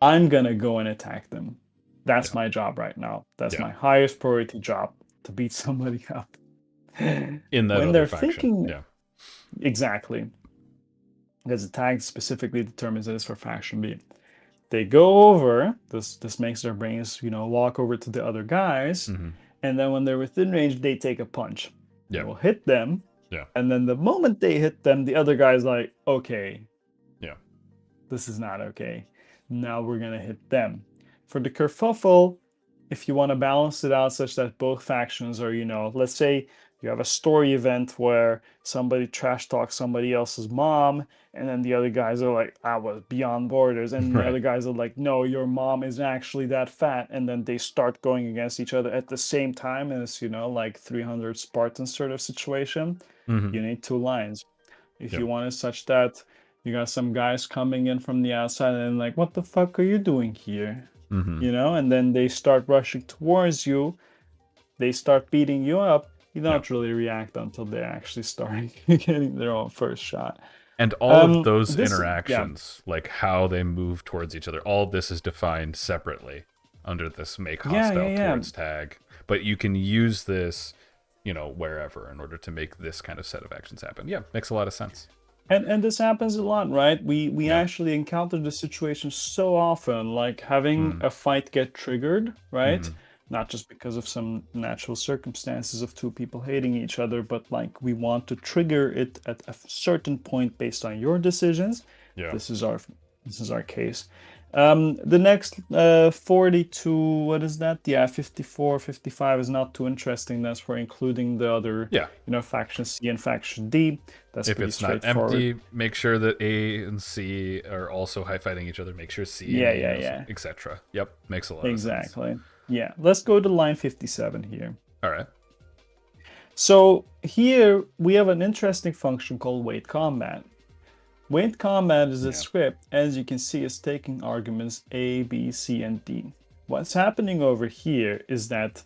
I'm gonna go and attack them. That's my job right now. That's my highest priority job, to beat somebody up. In that when other they're faction. thinking Yeah. exactly, because the tag specifically determines that it's for faction B. They go over. This makes their brains, walk over to the other guys, and then when they're within range, they take a punch. Yeah. It will hit them. Yeah. And then the moment they hit them, the other guy's like, okay, Yeah. this is not okay. Now we're gonna hit them. For the kerfuffle, if you want to balance it out such that both factions are, let's say you have a story event where somebody trash talks somebody else's mom, and then the other guys are like, I was beyond borders, and the Right. other guys are like, no, your mom isn't actually that fat, and then they start going against each other at the same time, and it's, like 300 Spartans sort of situation. You need 2 lines. If you want it such that you got some guys coming in from the outside and like, what the fuck are you doing here? And then they start rushing towards you, they start beating you up, you don't really react until they actually start getting their own first shot. And all of those this, interactions, like how they move towards each other, all of this is defined separately under this make hostile towards tag. But you can use this, wherever in order to make this kind of set of actions happen. Yeah, makes a lot of sense. And this happens a lot, right? We actually encounter this situation so often, like having a fight get triggered, right? Not just because of some natural circumstances of two people hating each other, but like we want to trigger it at a certain point based on your decisions. Yeah. This is our case. The next 42, what is that? Yeah, 54, 55 is not too interesting. That's for including the other, faction C and faction D. That's if it's not empty, make sure that A and C are also high fighting each other. Make sure C, etc. Yep, makes a lot of sense. Exactly. Yeah, let's go to line 57 here. All right. So here we have an interesting function called wait combat. Wait combat is a script, as you can see, is taking arguments A, B, C, and D. What's happening over here is that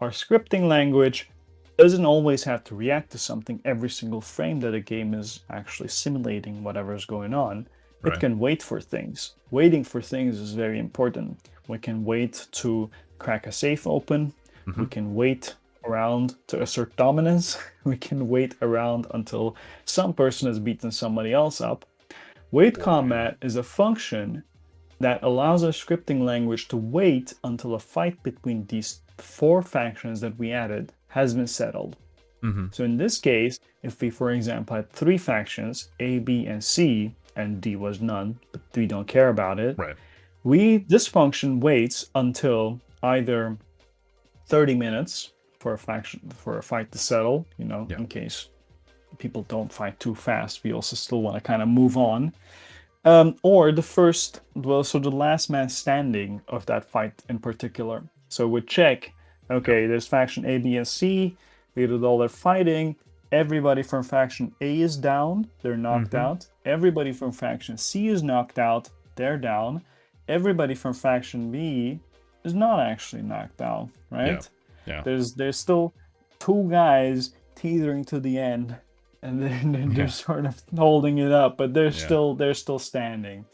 our scripting language doesn't always have to react to something every single frame that a game is actually simulating whatever is going on. It can wait for things. Waiting for things is very important. We can wait to crack a safe open. We can wait around to assert dominance. We can wait around until some person has beaten somebody else up. Wait combat is a function that allows our scripting language to wait until a fight between these 4 factions that we added has been settled. So in this case, if we, for example, had 3 factions, A, B, and C, and D was none, but we don't care about it, this function waits until either 30 minutes for a fight to settle, in case people don't fight too fast. We also still want to kind of move on. Or the last man standing of that fight in particular. So we check, there's faction A, B, and C. We did all their fighting. Everybody from faction A is down. They're knocked out. Everybody from faction C is knocked out. They're down. Everybody from faction B is not actually knocked out, right? Yeah. There's still 2 guys teetering to the end, and they're sort of holding it up, but they're still standing.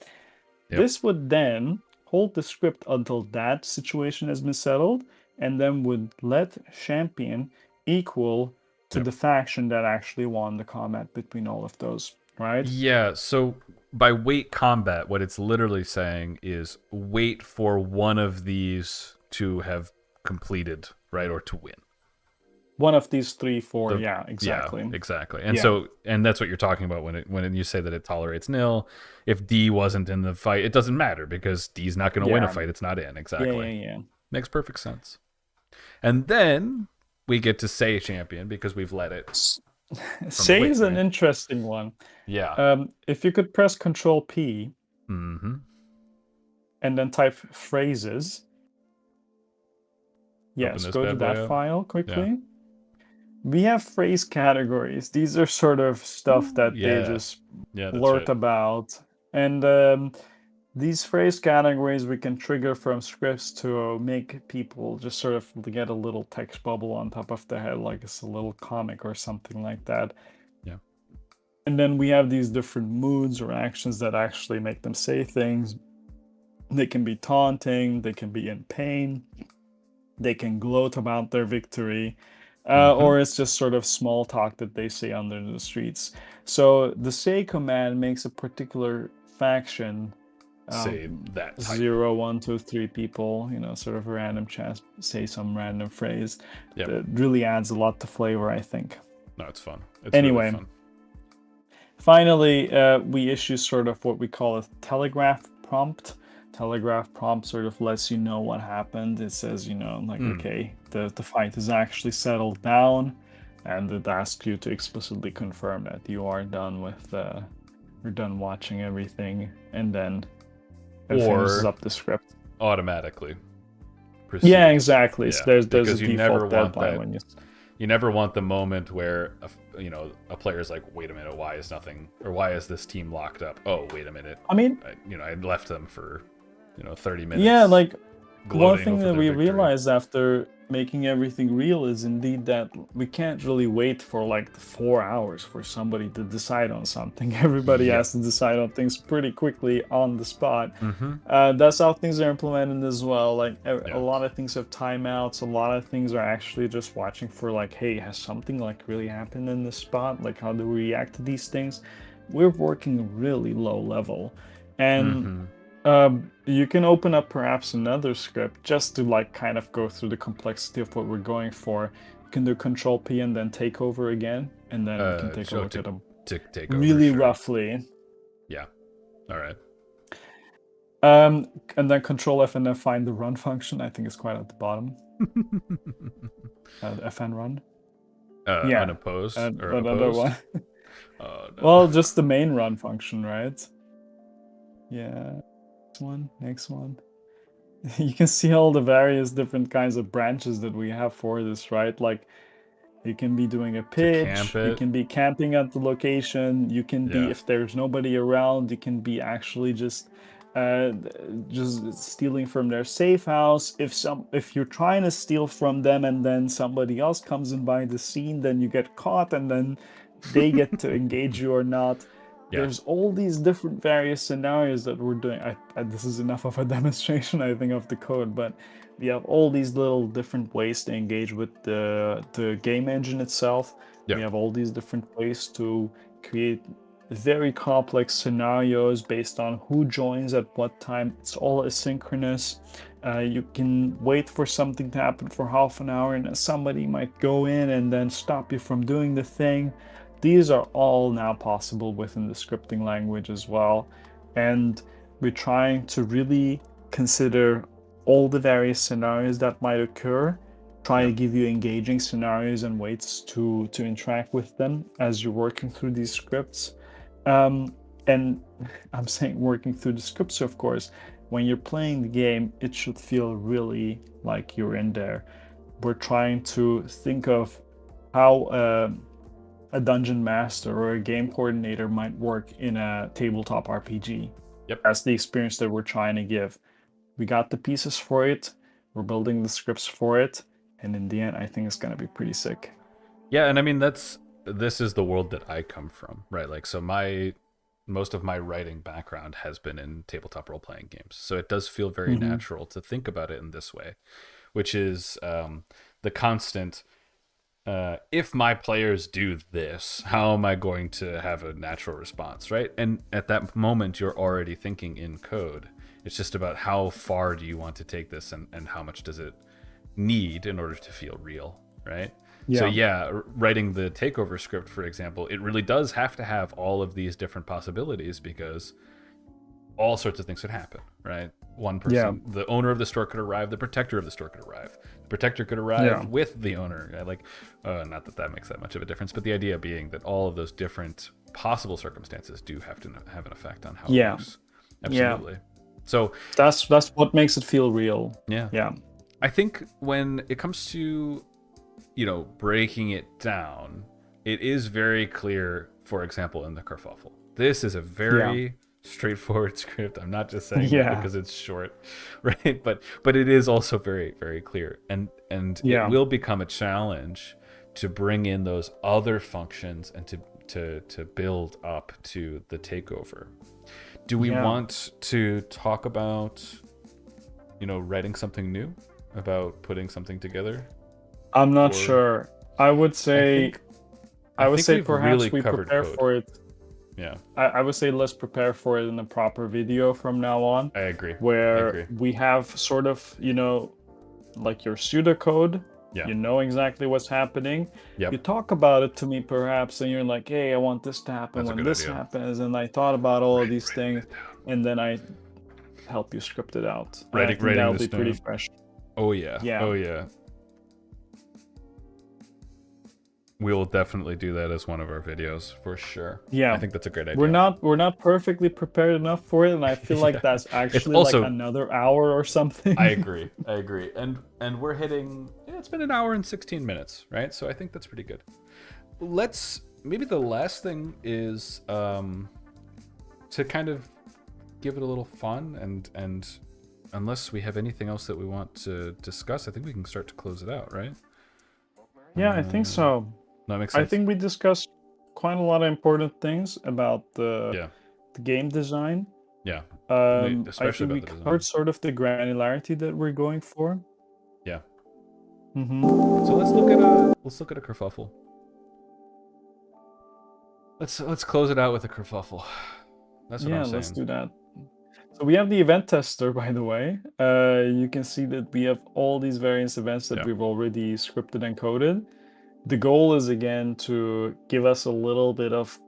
This would then hold the script until that situation has been settled, and then would let champion equal to the faction that actually won the combat between all of those, right? Yeah, so by wait combat, what it's literally saying is wait for one of these to have completed, right, or to win. One of these 3, 4, exactly. Yeah, exactly. And so, and that's what you're talking about when you say that it tolerates nil. If D wasn't in the fight, it doesn't matter because D's not going to win a fight. It's not in. Exactly. Yeah. Makes perfect sense. And then we get to say champion because we've let it. Say is an interesting one. Yeah. If you could press Control P and then type phrases. Yes, go to that file quickly. Yeah. We have phrase categories. These are sort of stuff that they just blurt about. And these phrase categories we can trigger from scripts to make people just sort of get a little text bubble on top of the head, like it's a little comic or something like that. Yeah. And then we have these different moods or actions that actually make them say things. They can be taunting, they can be in pain, they can gloat about their victory. Or it's just sort of small talk that they say under the streets. So the say command makes a particular faction say that type. 0, 1, 2, 3 people, sort of a random chat, say some random phrase. That really adds a lot to flavor, I think. No, it's fun. It's anyway, really fun. Finally, we issue sort of what we call a telegraph prompt. Telegraph prompt sort of lets you know what happened. It says, okay, the fight is actually settled down, and it asks you to explicitly confirm that you are done with you're done watching everything, and then it finishes up the script automatically. Proceed. Yeah, exactly. So there's a you default deadline when you never want the moment where a player's like, wait a minute, why is this team locked up? Oh, wait a minute. I mean, I left them for 30 minutes. Yeah, like one thing that we realized after making everything real is indeed that we can't really wait for like 4 hours for somebody to decide on something. Everybody Yep. has to decide on things pretty quickly on the spot. Mm-hmm. That's how things are implemented as well. Like a Yeah. lot of things have timeouts. A lot of things are actually just watching for like, hey, has something like really happened in this spot? Like, how do we react to these things? We're working really low level, and Mm-hmm. you can open up perhaps another script just to like kind of go through the complexity of what we're going for. You can do Control P and then take over again, and then we can take a Show look at them to take over, really sure. roughly. Yeah. All right. And then Control F and then find the run function. I think it's quite at the bottom. The FN run. Yeah. Unopposed or Another opposed? one. Oh no. Well, just the main run function, right? Yeah. Next one. You can see all the various different kinds of branches that we have for this, right? Like you can be doing a pitch, you it. can be camping at the location, you can be, Yeah. if there's nobody around, you can be actually just stealing from their safe house. If you're trying to steal from them and then somebody else comes in by the scene, then you get caught and then they get to engage you or not. Yeah. There's all these different various scenarios that we're doing. This is enough of a demonstration, I think, of the code, but we have all these little different ways to engage with the game engine itself. Yeah. We have all these different ways to create very complex scenarios based on who joins at what time. It's all asynchronous. You can wait for something to happen for half an hour, and somebody might go in and then stop you from doing the thing. These are all now possible within the scripting language as well. And we're trying to really consider all the various scenarios that might occur, try to give you engaging scenarios and ways to interact with them as you're working through these scripts. And I'm saying working through the scripts, of course, when you're playing the game, it should feel really like you're in there. We're trying to think of how a dungeon master or a game coordinator might work in a tabletop RPG. Yep. That's the experience that we're trying to give. We got the pieces for it, we're building the scripts for it, and in the end, I think it's gonna be pretty sick. Yeah, and I mean this is the world that I come from, right? Like, so most of my writing background has been in tabletop role playing games, so it does feel very natural to think about it in this way, which is the constant. If my players do this, how am I going to have a natural response, right? And at that moment, you're already thinking in code. It's just about how far do you want to take this, and how much does it need in order to feel real, right? Yeah. So yeah, writing the takeover script, for example, it really does have to have all of these different possibilities, because all sorts of things could happen, right? One person, the owner of the store could arrive, the protector of the store could arrive. The protector could arrive with the owner. Not that makes that much of a difference, but the idea being that all of those different possible circumstances do have to have an effect on how it works. Absolutely. Yeah. So that's what makes it feel real. Yeah. I think when it comes to, breaking it down, it is very clear, for example, in the kerfuffle. This is a very straightforward script. I'm not just saying that because it's short, right? But it is also very, very clear, and it will become a challenge to bring in those other functions and to build up to the takeover. Do we want to talk about, writing something new, about putting something together? I'm not sure. I would say perhaps really we prepare code for it. Yeah. I would say let's prepare for it in a proper video from now on. I agree. Where we have sort of, like your pseudocode. Yeah. You know exactly what's happening. Yep. You talk about it to me perhaps, and you're like, hey, I want this to happen when this happens. And I thought about all of these things, and then I help you script it out. Writing that'll this be pretty down. fresh. Oh yeah. Yeah. Oh yeah. We will definitely do that as one of our videos for sure. Yeah, I think that's a great idea. We're not perfectly prepared enough for it, and I feel like that's actually also, like another hour or something. I agree. And we're hitting. It's been an hour and 16 minutes, right? So I think that's pretty good. Maybe the last thing is to kind of give it a little fun and unless we have anything else that we want to discuss, I think we can start to close it out, right? Yeah, I think so. That makes sense. I think we discussed quite a lot of important things about the game design. Yeah. I Especially think about we the covered design. sort of the granularity that we're going for. Yeah. Mm-hmm. So let's look at a kerfuffle. Let's close it out with a kerfuffle. That's what I'm saying. Let's do that. So we have the event tester, by the way. You can see that we have all these various events that we've already scripted and coded. The goal is, again, to give us a little bit of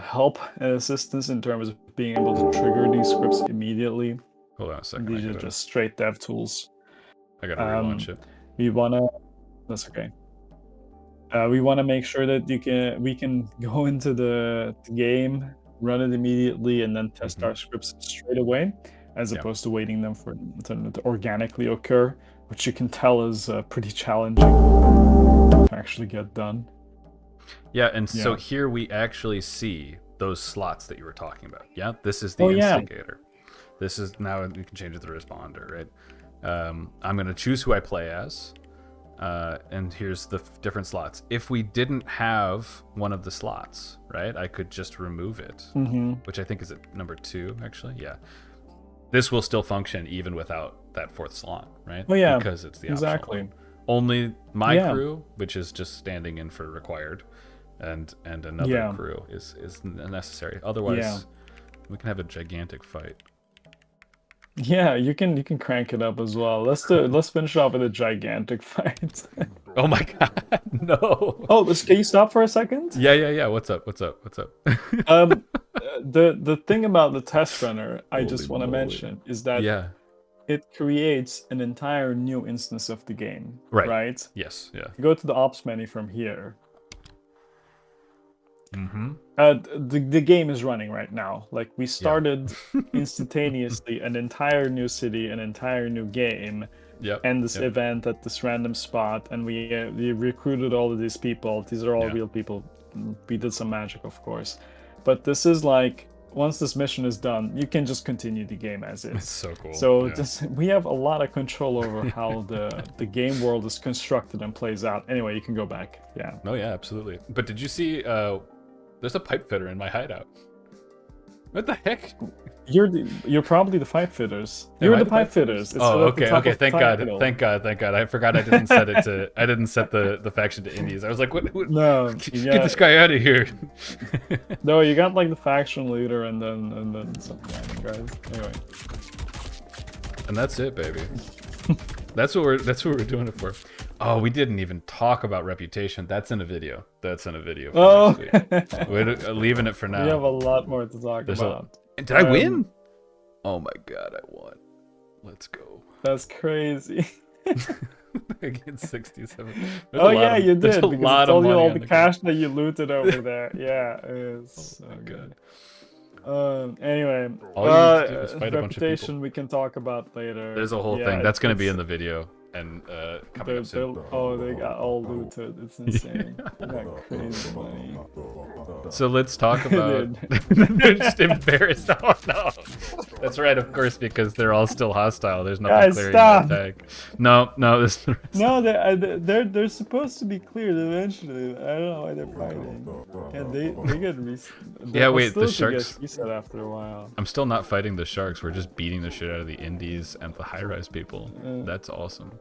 help and assistance in terms of being able to trigger these scripts immediately. Hold on a second. These are just straight dev tools. I gotta relaunch it. That's okay. We want to make sure that we can go into the game, run it immediately, and then test our scripts straight away, as opposed to waiting them for them to organically occur, which you can tell is pretty challenging to actually get done. Yeah, and so here we actually see those slots that you were talking about. Yeah, this is the instigator. This is, now you can change it to the responder, right? I'm going to choose who I play as. And here's the different slots. If we didn't have one of the slots, right, I could just remove it, which I think is at number 2, actually. Yeah. This will still function even without that 4th slot, right? Oh, yeah. Because it's the exactly. optional one. Only my crew, which is just standing in for required, and another crew is necessary. Otherwise, we can have a gigantic fight. Yeah, you can crank it up as well. Let's finish off with a gigantic fight. Oh my god, no. Oh, can you stop for a second? Yeah. What's up? The thing about the test runner I just want to mention is that it creates an entire new instance of the game. Right? Yes, yeah. You go to the ops menu from here. The game is running right now. Like, we started instantaneously an entire new city, an entire new game, and this event at this random spot, and we recruited all of these people. These are all real people. We did some magic, of course, but this is like, once this mission is done, you can just continue the game as is. It's so cool. So we have a lot of control over how the game world is constructed and plays out. Anyway, you can go back. Yeah. Oh yeah, absolutely. But did you see? There's a pipe fitter in my hideout. What the heck? You're probably the pipe fitters. You're the pipe fitters. Oh, okay. Thank God. I forgot I didn't set it to. I didn't set the faction to indies. I was like, what? No, get this guy out of here. No, you got like the faction leader and then some guys. Anyway. And that's it, baby. That's what we're doing it for. Oh, we didn't even talk about reputation. That's in a video. For next week. We're leaving it for now. We have a lot more to talk about. Did I win? Oh my god, I won. Let's go. That's crazy. Against 67. You did. There's a lot of money all on the cash that you looted over there. Yeah, it's so good. Anyway, reputation we can talk about later. There's a whole thing that's going to be in the video. And coming up soon. They got all looted. It's insane. They got crazy money. So let's talk about. They're just embarrassed. Oh no, that's right. Of course, because they're all still hostile. There's nothing clearing that tag. No. They're supposed to be cleared eventually. I don't know why they're fighting. And they get reset. Yeah, wait. The sharks reset after a while. I'm still not fighting the sharks. We're just beating the shit out of the indies and the high-rise people. That's awesome.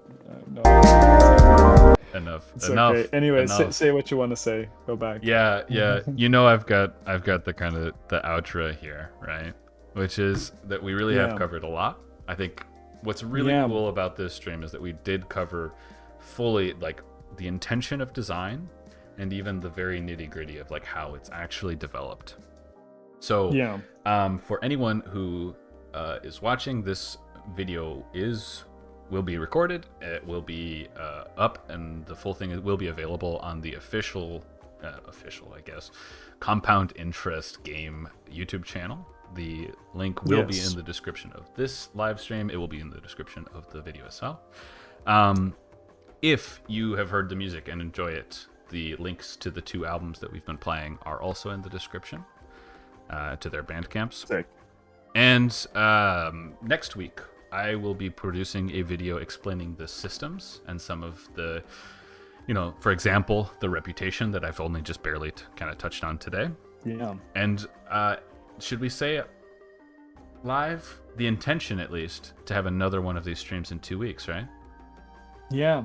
Enough. Okay. Anyway, say what you want to say. Go back. Yeah. You know, I've got the kind of the outro here, right? Which is that we really have covered a lot. I think what's really cool about this stream is that we did cover fully, like, the intention of design and even the very nitty-gritty of like how it's actually developed. So for anyone who is watching, this video will be recorded. It will be up, and the full thing will be available on the official, I guess, Compound Interest Game YouTube channel. The link will be in the description of this live stream. It will be in the description of the video as well. If you have heard the music and enjoy it, the links to the 2 albums that we've been playing are also in the description to their Bandcamps. Sick. And next week, I will be producing a video explaining the systems and some of the, for example, the reputation that I've only just barely kind of touched on today. Yeah. And should we say live? The intention, at least, to have another one of these streams in 2 weeks, right? Yeah.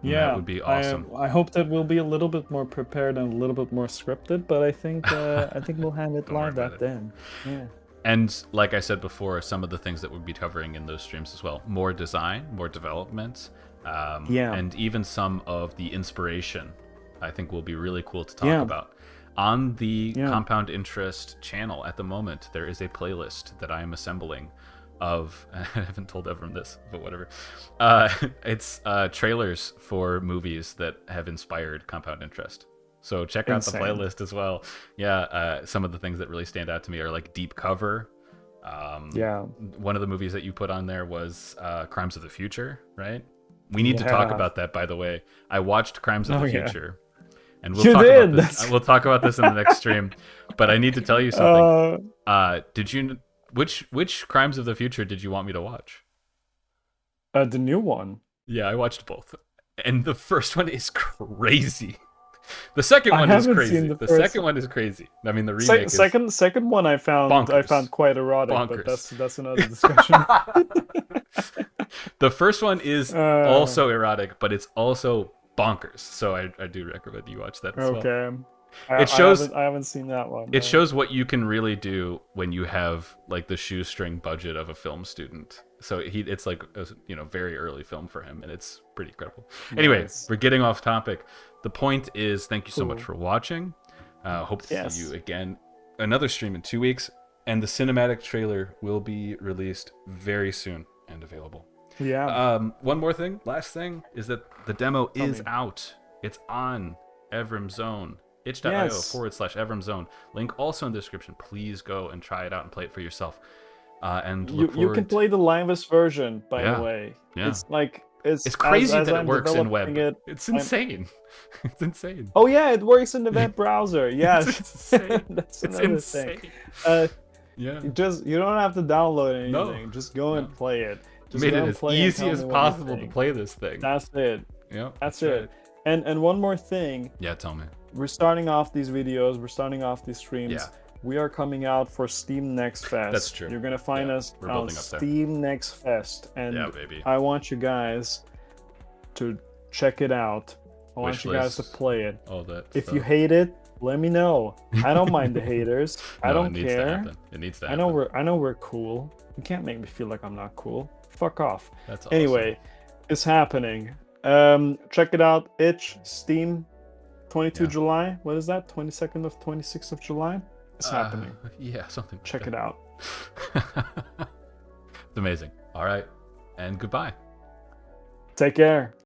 Yeah, that would be awesome. I hope that we'll be a little bit more prepared and a little bit more scripted, but I think we'll have it live that then. Yeah. And like I said before, some of the things that we'll be covering in those streams as well: more design, more development, and even some of the inspiration. I think will be really cool to talk about. On the Compound Interest channel at the moment, there is a playlist that I am assembling of, I haven't told Evrim this, but whatever. It's trailers for movies that have inspired Compound Interest. So check out the playlist as well. Yeah, some of the things that really stand out to me are like Deep Cover. One of the movies that you put on there was Crimes of the Future, right? We need to talk about that, by the way. I watched Crimes of the Future. And we'll about this. We'll talk about this in the next stream. But I need to tell you something. Did you... Which Crimes of the Future did you want me to watch? The new one. Yeah, I watched both. And the first one is crazy. The second one is crazy. The second one is crazy. I mean, the remake second one I found bonkers. I found quite erotic, but that's another discussion. The first one is also erotic, but it's also bonkers. So I do recommend you watch that as well. Okay. It shows I haven't seen that one. It shows what you can really do when you have like the shoestring budget of a film student. So it's like a very early film for him, and it's pretty incredible. Anyway, we're getting off topic. The point is, thank you so much for watching. Hope to see you again. Another stream in 2 weeks, and the cinematic trailer will be released very soon and available. Yeah. One more thing, last thing, is that the demo is out. It's on Evrim Zone. itch.io/Evrim Zone. Link also in the description. Please go and try it out and play it for yourself. And you can play the livest version, by the way. Yeah. It's like it's crazy that it works in web. It's insane. It's insane. Oh yeah, it works in the web browser. Yes. It's insane. That's it's another insane. thing. You don't have to download anything. Just go and play it. Just made it as easy as possible to play this thing. That's it. Yeah. That's it. Right. And one more thing. Yeah, tell me. We're starting off these videos. We're starting off these streams. Yeah. We are coming out for Steam Next Fest. That's true. You're gonna find us on Steam Next Fest, and baby. I want you guys to check it out. I want you guys to play it. All that. If you hate it, let me know. I don't mind the haters. I don't care. It needs to happen. I know we're cool. You can't make me feel like I'm not cool. Fuck off. That's awesome. Anyway, it's happening. Check it out. Itch Steam. 22 July. What is that? 22nd of 26th of July. It's happening. Yeah, something. Check it out. It's amazing. All right, and goodbye. Take care.